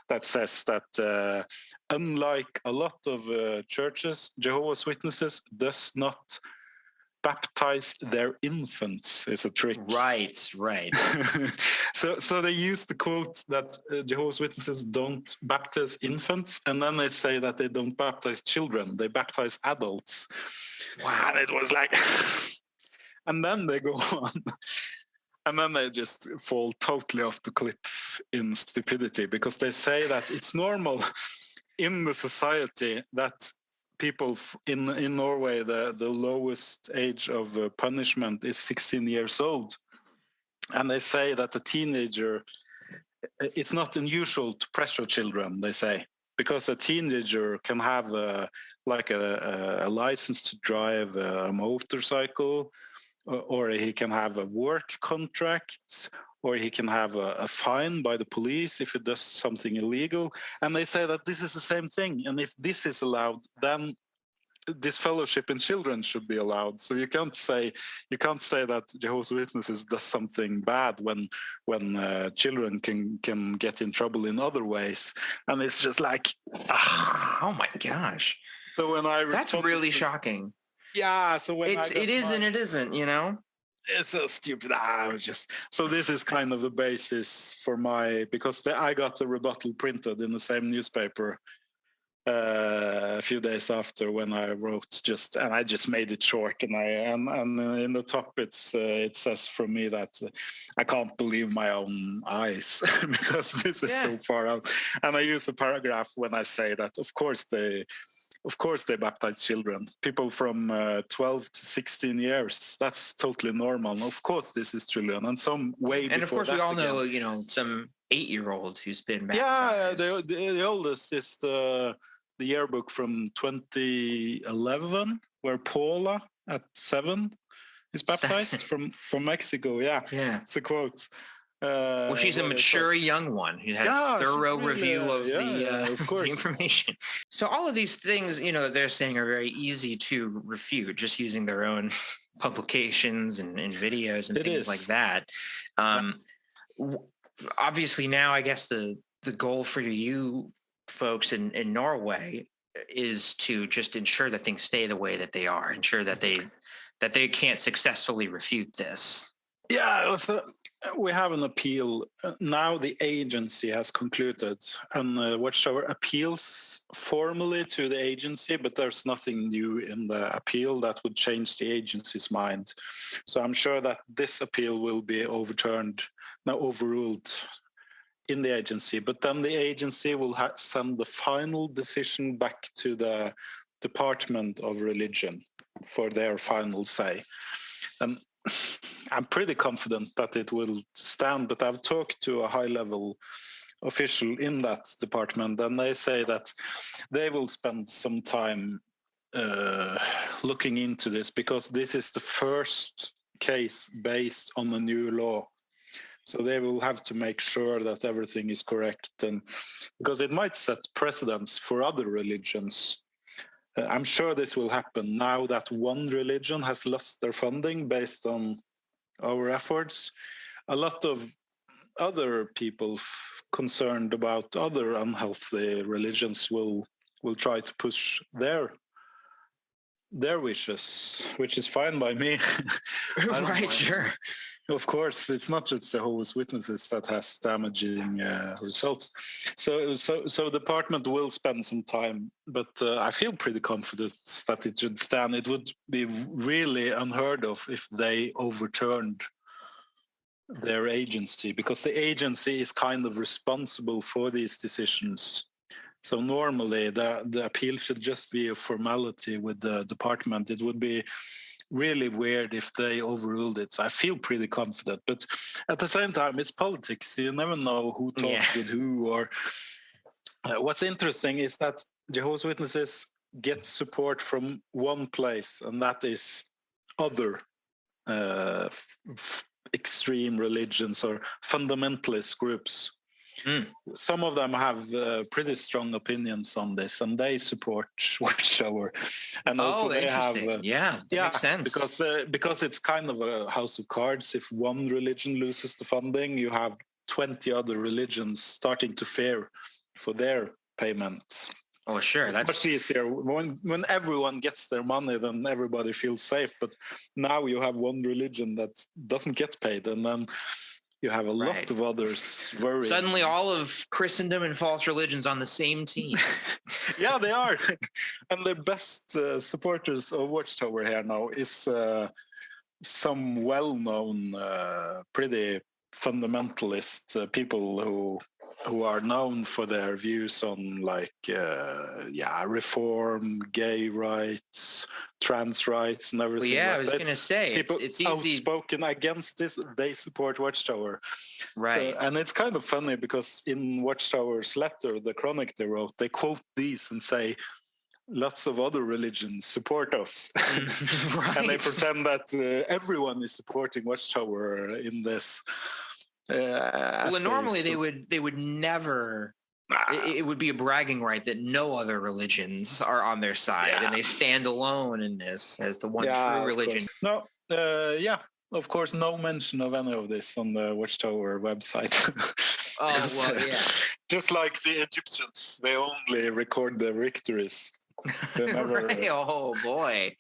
that says that unlike a lot of churches, Jehovah's Witnesses does not baptize their infants. Is a trick. Right. So they use the quote that Jehovah's Witnesses don't baptize infants, and then they say that they don't baptize children, they baptize adults. Wow. And it was like, and then they go on. And then they just fall totally off the cliff in stupidity because they say that it's normal in the society that people in Norway, the lowest age of punishment is 16 years old. And they say that a teenager, it's not unusual to pressure children, they say, because a teenager can have a license to drive a motorcycle, or he can have a work contract, or he can have a fine by the police if he does something illegal. And they say that this is the same thing. And if this is allowed, then disfellowship in children should be allowed. So you can't say that Jehovah's Witnesses does something bad when children can get in trouble in other ways. And it's just like, oh my gosh. So when that's really shocking. Yeah. So when it is and it isn't, you know. It's so stupid. So this is kind of the basis for because I got a rebuttal printed in the same newspaper a few days after when I wrote and I just made it short, and in the top it says from me that I can't believe my own eyes because this is so far out, and I use a paragraph when I say that of course they baptize children, people from 12 to 16 years. That's totally normal. Of course, this is children, and some way. And of course, we all know, some 8-year-old who's been baptized. Yeah, the oldest is the yearbook from 2011, where Paula at 7 is baptized from Mexico. Yeah, it's a quote. Well, she's a mature young one who had a thorough review of the information. So all of these things, they're saying are very easy to refute just using their own publications and videos and things like that. Obviously now, I guess the goal for you folks in Norway is to just ensure that things stay the way that they are, ensure that they can't successfully refute this. Yeah, we have an appeal. Now the agency has concluded, and Watchtower appeals formally to the agency, but there's nothing new in the appeal that would change the agency's mind. So I'm sure that this appeal will be overruled in the agency, but then the agency will send the final decision back to the Department of Religion for their final say. And I'm pretty confident that it will stand, but I've talked to a high-level official in that department, and they say that they will spend some time looking into this, because this is the first case based on a new law. So they will have to make sure that everything is correct, and because it might set precedents for other religions. I'm sure this will happen now that one religion has lost their funding based on our efforts. A lot of other people concerned about other unhealthy religions will try to push their wishes, which is fine by me. Right, sure. Of course, it's not just Jehovah's Witnesses that has damaging results. So the department will spend some time, but I feel pretty confident that it should stand. It would be really unheard of if they overturned their agency, because the agency is kind of responsible for these decisions. So normally the appeal should just be a formality with the department. It would be really weird if they overruled it. So I feel pretty confident, but at the same time, it's politics. You never know who talks with who. Or what's interesting is that Jehovah's Witnesses get support from one place, and that is other extreme religions or fundamentalist groups. Some of them have pretty strong opinions on this, and they support Watchtower. And also they have, that makes sense. Because it's kind of a house of cards. If one religion loses the funding, you have 20 other religions starting to fear for their payment. Oh, sure. That's much easier when everyone gets their money. Then everybody feels safe. But now you have one religion that doesn't get paid, and then you have a lot of others worrying. Suddenly all of Christendom and false religions on the same team. Yeah, they are. And the best supporters of Watchtower here now is some well-known, pretty fundamentalist people who are known for their views on reform, gay rights, trans rights, and everything. Well, I was going to say, people it's easy. Outspoken against this, they support Watchtower. Right. So, and it's kind of funny because in Watchtower's letter, the chronic they wrote, they quote these and say, lots of other religions support us. Right. And they pretend that everyone is supporting Watchtower in this. Well, normally they would never. It would be a bragging right that no other religions are on their side, and they stand alone in this as the one true religion. No, of course, no mention of any of this on the Watchtower website. Oh, well, yeah. Just like the Egyptians, they only record their victories. They never, right. Oh boy,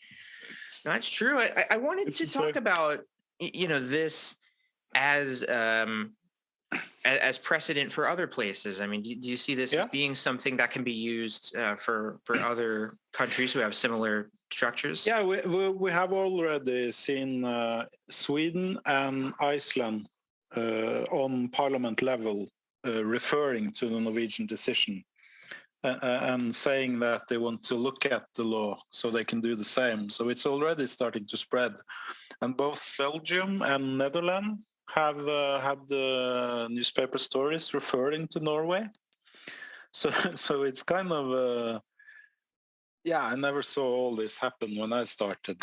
that's true. I wanted to talk about this as precedent for other places. I mean, do you see this as being something that can be used for other countries who have similar structures? Yeah, we have already seen Sweden and Iceland on parliament level referring to the Norwegian decision. And saying that they want to look at the law so they can do the same. So it's already starting to spread. And both Belgium and Netherlands have had newspaper stories referring to Norway. So it's kind of, I never saw all this happen when I started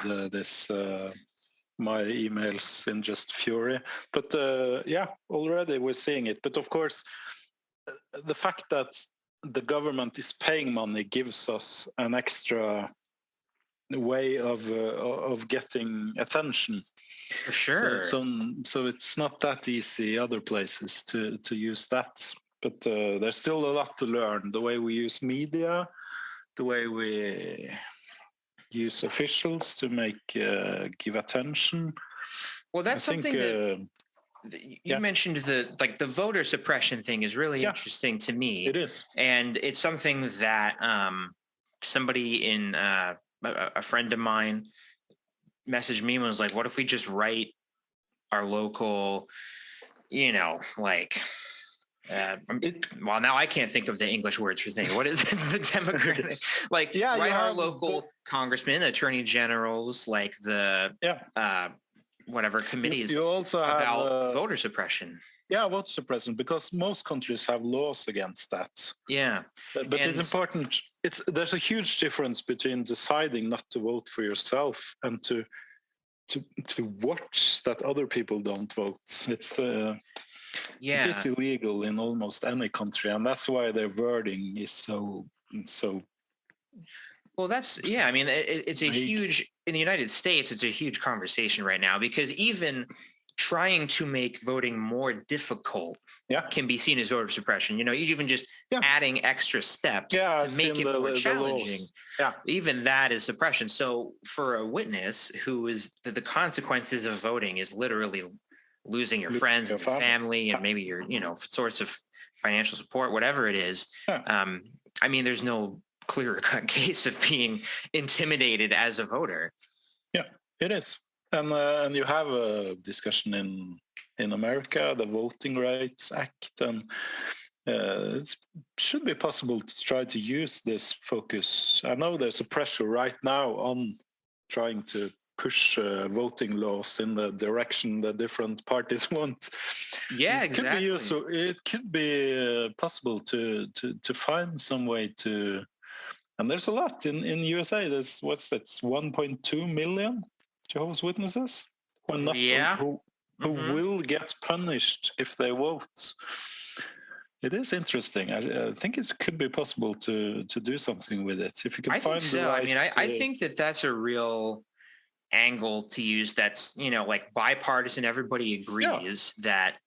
my emails in just fury. But already we're seeing it. But of course, the fact that the government is paying money gives us an extra way of getting attention. For sure. So it's not that easy other places to use that. But there's still a lot to learn. The way we use media, the way we use officials to give attention. Well, that's something that you mentioned. The voter suppression thing is really interesting to me. It is, and it's something that somebody in a friend of mine messaged me and was like, "What if we just write our local, Well, now I can't think of the English words for thing. What is it? The Democratic, like, Yeah, you right? Our have local congressmen, attorney generals, like the whatever committees you also have about voter suppression. Yeah, voter suppression, because most countries have laws against that. Yeah, But it's important. There's a huge difference between deciding not to vote for yourself and to watch that other people don't vote. It is illegal in almost any country, and that's why their wording is so. Well, I mean, it's a huge, in the United States, it's a huge conversation right now, because even trying to make voting more difficult can be seen as voter suppression. Even just adding extra steps to make it more challenging. Even that is suppression. So for a witness who is the consequences of voting is literally losing your friends and your family and maybe your, source of financial support, whatever it is. I mean, there's no clear-cut case of being intimidated as a voter. Yeah, it is. And you have a discussion in America, the Voting Rights Act, and it should be possible to try to use this focus. I know there's a pressure right now on trying to push voting laws in the direction the different parties want. Yeah, exactly. It could be possible to find some way to, and there's a lot in USA. There's 1.2 million Jehovah's Witnesses who will get punished if they vote. It is interesting. I think it could be possible to do something with it if you can find the right. I mean, I think that's a real angle to use. That's like bipartisan. Everybody agrees that,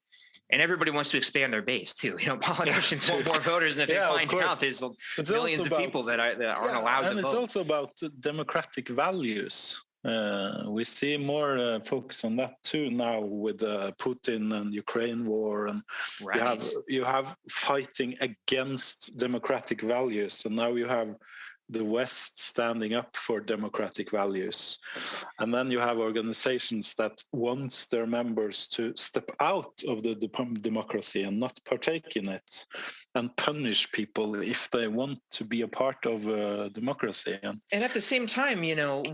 and everybody wants to expand their base too. Politicians want more voters, and if they find out there's millions of people that aren't allowed to vote. And it's also about democratic values. We see more focus on that too now with the Putin and Ukraine war, and you have fighting against democratic values, and now you have the West standing up for democratic values. And then you have organizations that want their members to step out of the democracy and not partake in it, and punish people if they want to be a part of democracy. And at the same time,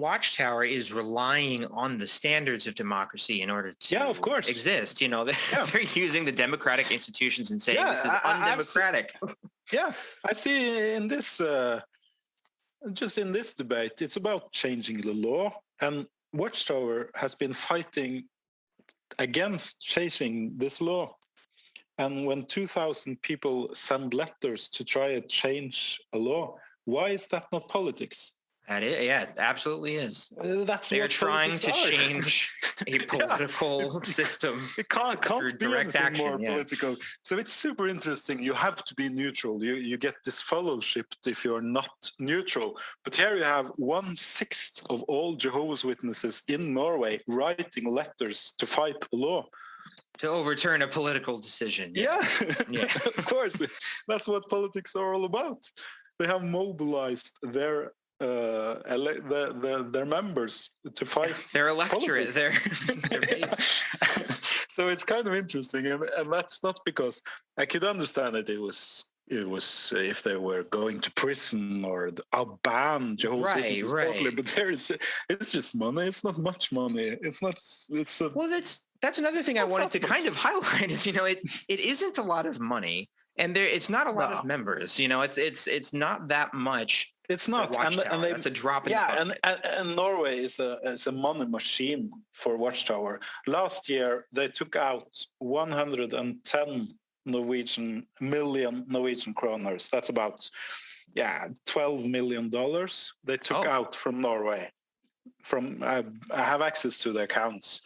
Watchtower is relying on the standards of democracy in order to exist. They're using the democratic institutions and saying this is undemocratic. I see in this... just in this debate, it's about changing the law, and Watchtower has been fighting against changing this law. And when 2,000 people send letters to try to change a law, why is that not politics? It absolutely is. They're trying to change a political system. It can't be direct action, more political. So it's super interesting. You have to be neutral. You get disfellowshipped if you're not neutral. But here you have 1/6 of all Jehovah's Witnesses in Norway writing letters to fight a law. To overturn a political decision. Yeah. Of course. That's what politics are all about. They have mobilized their members to fight their electorate, their base. So it's kind of interesting, and that's not because I could understand that it was if they were going to prison or ban Jehovah's Witnesses totally, but it's just money. It's not much money. Well, that's another thing I wanted to kind of highlight is it isn't a lot of money, and it's not a lot of members. It's not that much. It's not, and that's a drop in the bucket. And Norway is a money machine for Watchtower. Last year they took out 110 million Norwegian kroners. That's about $12 million. They took out from Norway. I have access to the accounts.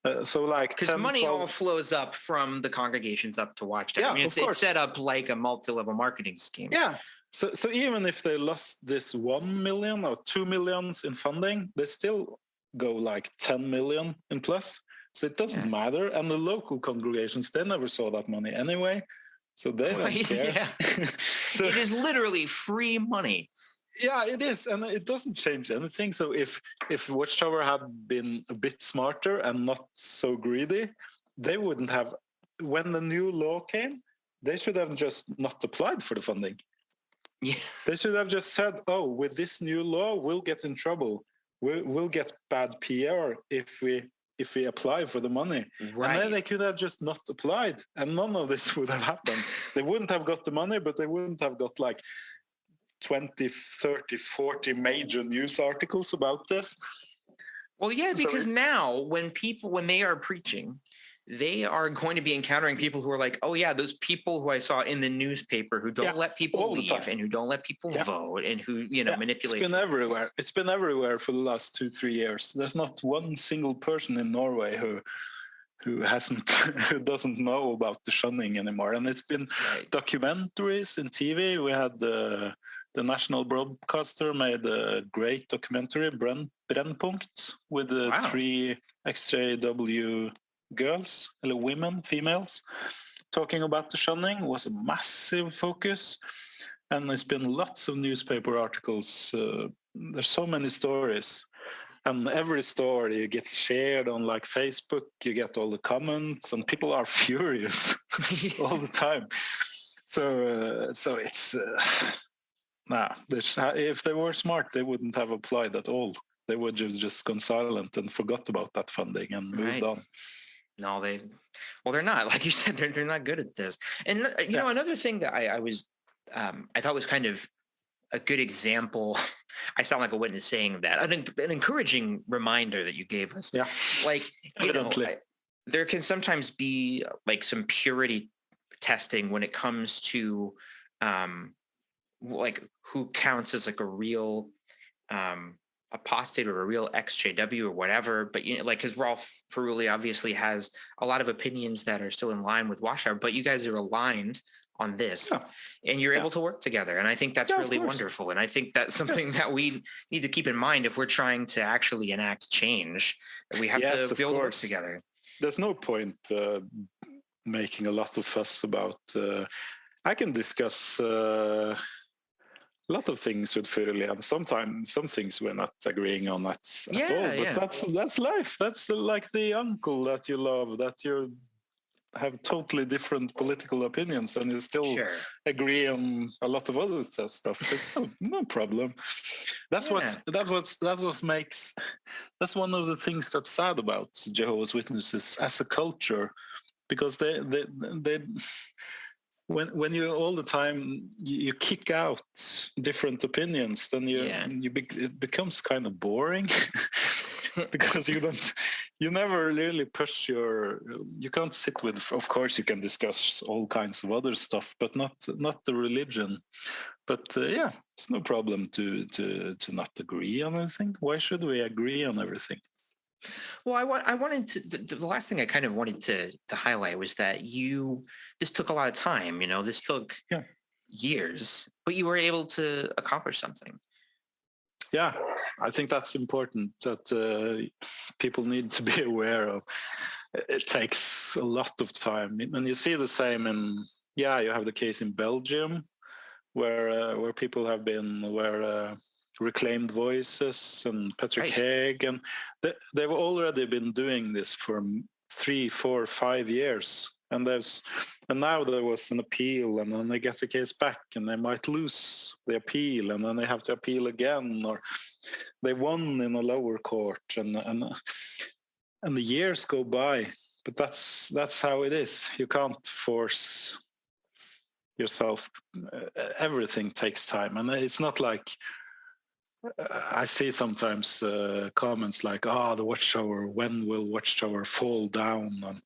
Because money all flows up from the congregations up to Watchtower. I mean, it's set up like a multi-level marketing scheme. Yeah. So even if they lost this 1 million or 2 millions in funding, they still go like 10 million in plus. So it doesn't matter. And the local congregations, they never saw that money anyway. So they don't care. So it is literally free money. Yeah, it is. And it doesn't change anything. So if Watchtower had been a bit smarter and not so greedy, they wouldn't have, when the new law came, they should have just not applied for the funding. Yeah. They should have just said, "Oh, with this new law, we'll get in trouble. We'll get bad PR if we apply for the money." Right. And then they could have just not applied, and none of this would have happened. They wouldn't have got the money, but they wouldn't have got like 20, 30, 40 major news articles about this. Well, yeah, because now when they are preaching, they are going to be encountering people who are like, oh yeah, those people who I saw in the newspaper who don't let people leave and who don't let people vote and who, manipulate. It's been everywhere. It's been everywhere for the last 2-3 years. There's not one single person in Norway who doesn't know about the shunning anymore. And it's been documentaries in TV. We had the national broadcaster made a great documentary, Brennpunkt, with the 3 XJW girls, females, talking about the shunning. Was a massive focus, and there's been lots of newspaper articles. There's so many stories, and every story gets shared on like Facebook. You get all the comments, and people are furious all the time. So it's if they were smart, they wouldn't have applied at all. They would have just gone silent and forgot about that funding and moved on. No, they're not. Like you said, they're not good at this. And you know, another thing that I thought was kind of a good example. I sound like a witness saying that. An encouraging reminder that you gave us. Yeah, like there can sometimes be like some purity testing when it comes to like who counts as like a real apostate or a real XJW or whatever, but like because Rolf Feruli obviously has a lot of opinions that are still in line with Watchtower, but you guys are aligned on this and you're able to work together, and I think that's really wonderful, and I think that's something that we need to keep in mind if we're trying to actually enact change. We have to be able to work together. There's no point making a lot of fuss about I can discuss a lot of things with Feruli, and sometimes some things we're not agreeing on at all. But that's life. That's like the uncle that you love, that you have totally different political opinions, and you still agree on a lot of other stuff. It's no problem. That's what makes. That's one of the things that's sad about Jehovah's Witnesses as a culture, because they when you all the time you kick out different opinions, then it becomes kind of boring because you never really push you can't sit with. Of course, you can discuss all kinds of other stuff, but not the religion. But it's no problem to not agree on anything. Why should we agree on everything? Well, I wanted to. The last thing I kind of wanted to highlight was that this took a lot of time. This took years, but you were able to accomplish something. Yeah, I think that's important. That people need to be aware of. It takes a lot of time, and you see the same in. You have the case in Belgium, where people have been Reclaimed Voices and Patrick Haig, and they've already been doing this for 3, 4, 5 years, and now there was an appeal, and then they get the case back, and they might lose the appeal, and then they have to appeal again, or they won in a lower court, and the years go by. But that's how it is. You can't force yourself. Everything takes time, and it's not like. I see sometimes comments like, the Watchtower, when will Watchtower fall down? And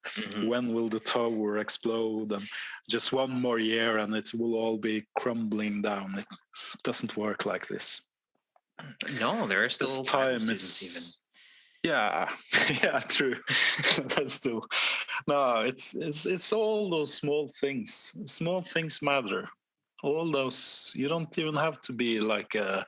when will the tower explode? And just one more year and it will all be crumbling down. It doesn't work like this. No, there are still time even. Yeah, true. That's still it's all those small things. Small things matter. All those, you don't even have to be like a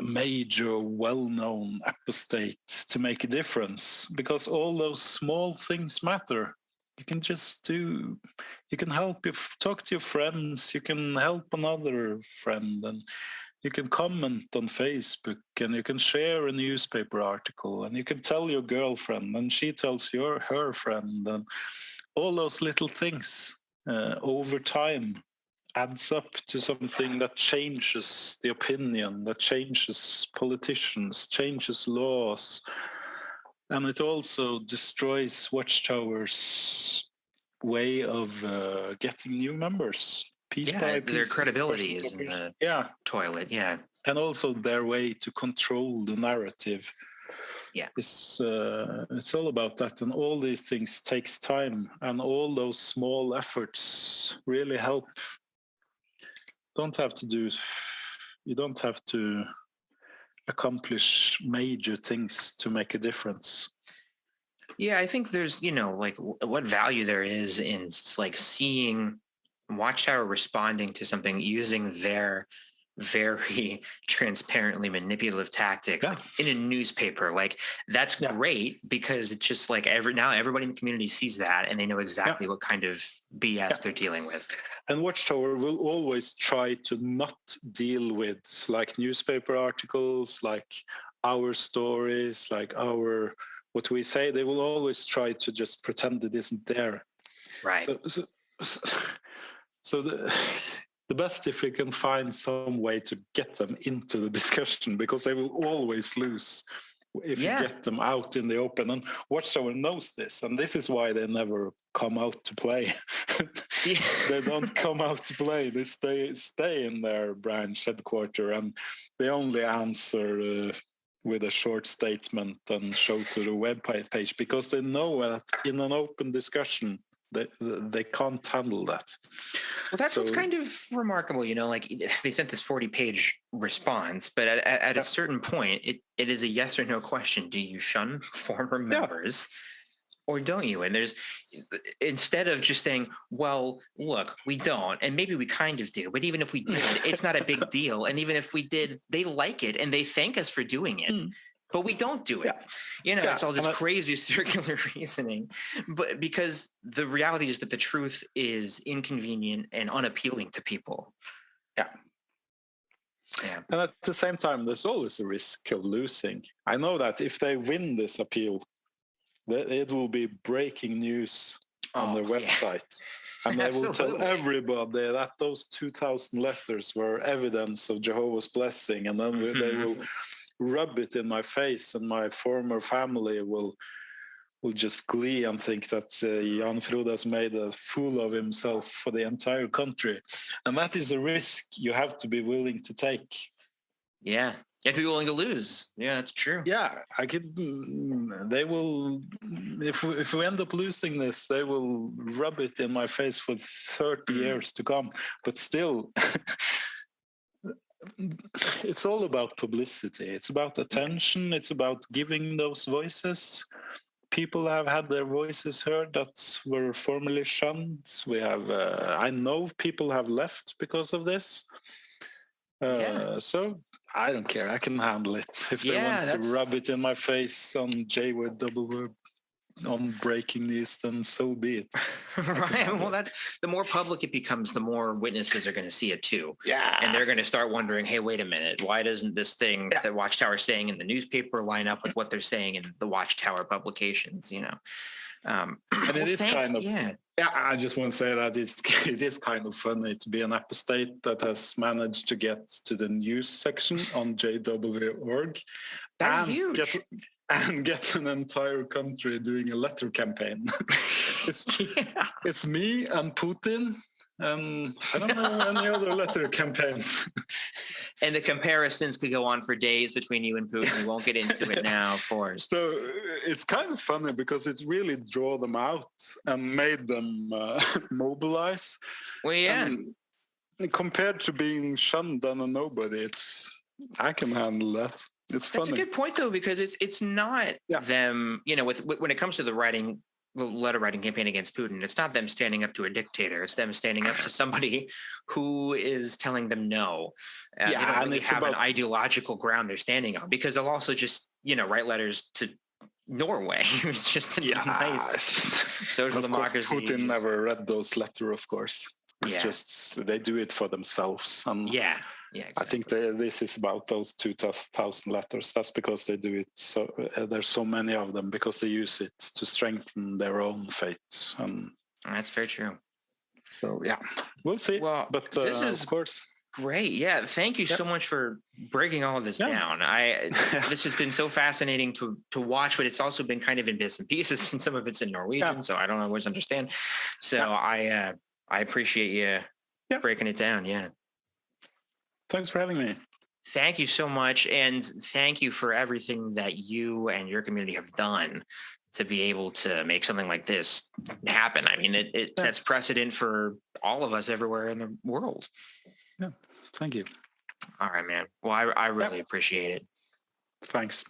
major, well-known apostate to make a difference, because all those small things matter. You can help, talk to your friends, you can help another friend, and you can comment on Facebook, and you can share a newspaper article, and you can tell your girlfriend, and she tells her friend, and all those little things. over time adds up to something that changes the opinion, that changes politicians, changes laws, and it also destroys Watchtower's way of getting new members. Piece by piece, their credibility is in the toilet. Yeah, and also their way to control the narrative. Yeah, it's all about that, and all these things takes time, and all those small efforts really help. You don't have to accomplish major things to make a difference. Yeah, I think there's, like what value there is in like seeing Watchtower responding to something using their very transparently manipulative tactics like in a newspaper. Like that's great, because it's just like now everybody in the community sees that and they know exactly what kind of BS they're dealing with. And Watchtower will always try to not deal with like newspaper articles, like our stories, like what we say. They will always try to just pretend it isn't there. Right. So the best if we can find some way to get them into the discussion, because they will always lose if you get them out in the open. And Watchtower knows this, and this is why they never come out to play. They don't come out to play. They stay in their branch headquarters, and they only answer with a short statement and show to the web page, because they know that in an open discussion, they can't handle that. Well, that's what's kind of remarkable, like they sent this 40-page response, but at a certain point, it is a yes or no question. Do you shun former members or don't you? And instead of just saying, well, look, we don't, and maybe we kind of do, but even if we did, it's not a big deal. And even if we did, they like it and they thank us for doing it. But we don't do it. It's all this crazy circular reasoning. But because the reality is that the truth is inconvenient and unappealing to people. Yeah. And at the same time, there's always a risk of losing. I know that if they win this appeal, it will be breaking news on their website. And they will tell everybody that those 2,000 letters were evidence of Jehovah's blessing. And then they will rub it in my face, and my former family will just glee and think that Jan Frode has made a fool of himself for the entire country. And that is a risk you have to be willing to take. Yeah. You have to be willing to lose. Yeah, that's true. Yeah, they will, if we end up losing this, they will rub it in my face for 30 years to come. But still, it's all about publicity. It's about attention. It's about giving those voices. People have had their voices heard that were formerly shunned. We have, I know people have left because of this. So I don't care. I can handle it. If they want to rub it in my face on JW on breaking news, then so be it. Right. Well, that's the more public it becomes, the more witnesses are going to see it too. Yeah. And they're going to start wondering, hey, wait a minute, why doesn't this thing that Watchtower is saying in the newspaper line up with what they're saying in the Watchtower publications, and it is kind of, I just want to say that it is kind of funny to be an apostate that has managed to get to the news section on JW.org. That's huge. And get an entire country doing a letter campaign. It's me and Putin, and I don't know any other letter campaigns. And the comparisons could go on for days between you and Putin. We won't get into it now, of course. So it's kind of funny because it's really drawn them out and made them mobilize. Well, yeah. And compared to being shunned and a nobody, I can handle that. It's funny. That's a good point, though, because it's not them, when it comes to the letter writing campaign against Putin, it's not them standing up to a dictator. It's them standing up to somebody who is telling them no. They don't really have an ideological ground they're standing on, because they'll also just, write letters to Norway. It's just a nice social democracy. Putin never read those letters, of course. It's just they do it for themselves. And exactly. I think this is about those 2,000 letters. That's because they do it. So there's so many of them because they use it to strengthen their own faith. That's very true. So yeah, we'll see. Well, But this is of course, great. Yeah. Thank you Yeah. so much for breaking all of this Yeah. down. This has been so fascinating to watch, but it's also been kind of in bits and pieces, and some of it's in Norwegian, so I don't always understand. So I appreciate you breaking it down. Yeah. Thanks for having me. Thank you so much. And thank you for everything that you and your community have done to be able to make something like this happen. I mean, it sets precedent for all of us everywhere in the world. Yeah, thank you. All right, man. Well, I really appreciate it. Thanks.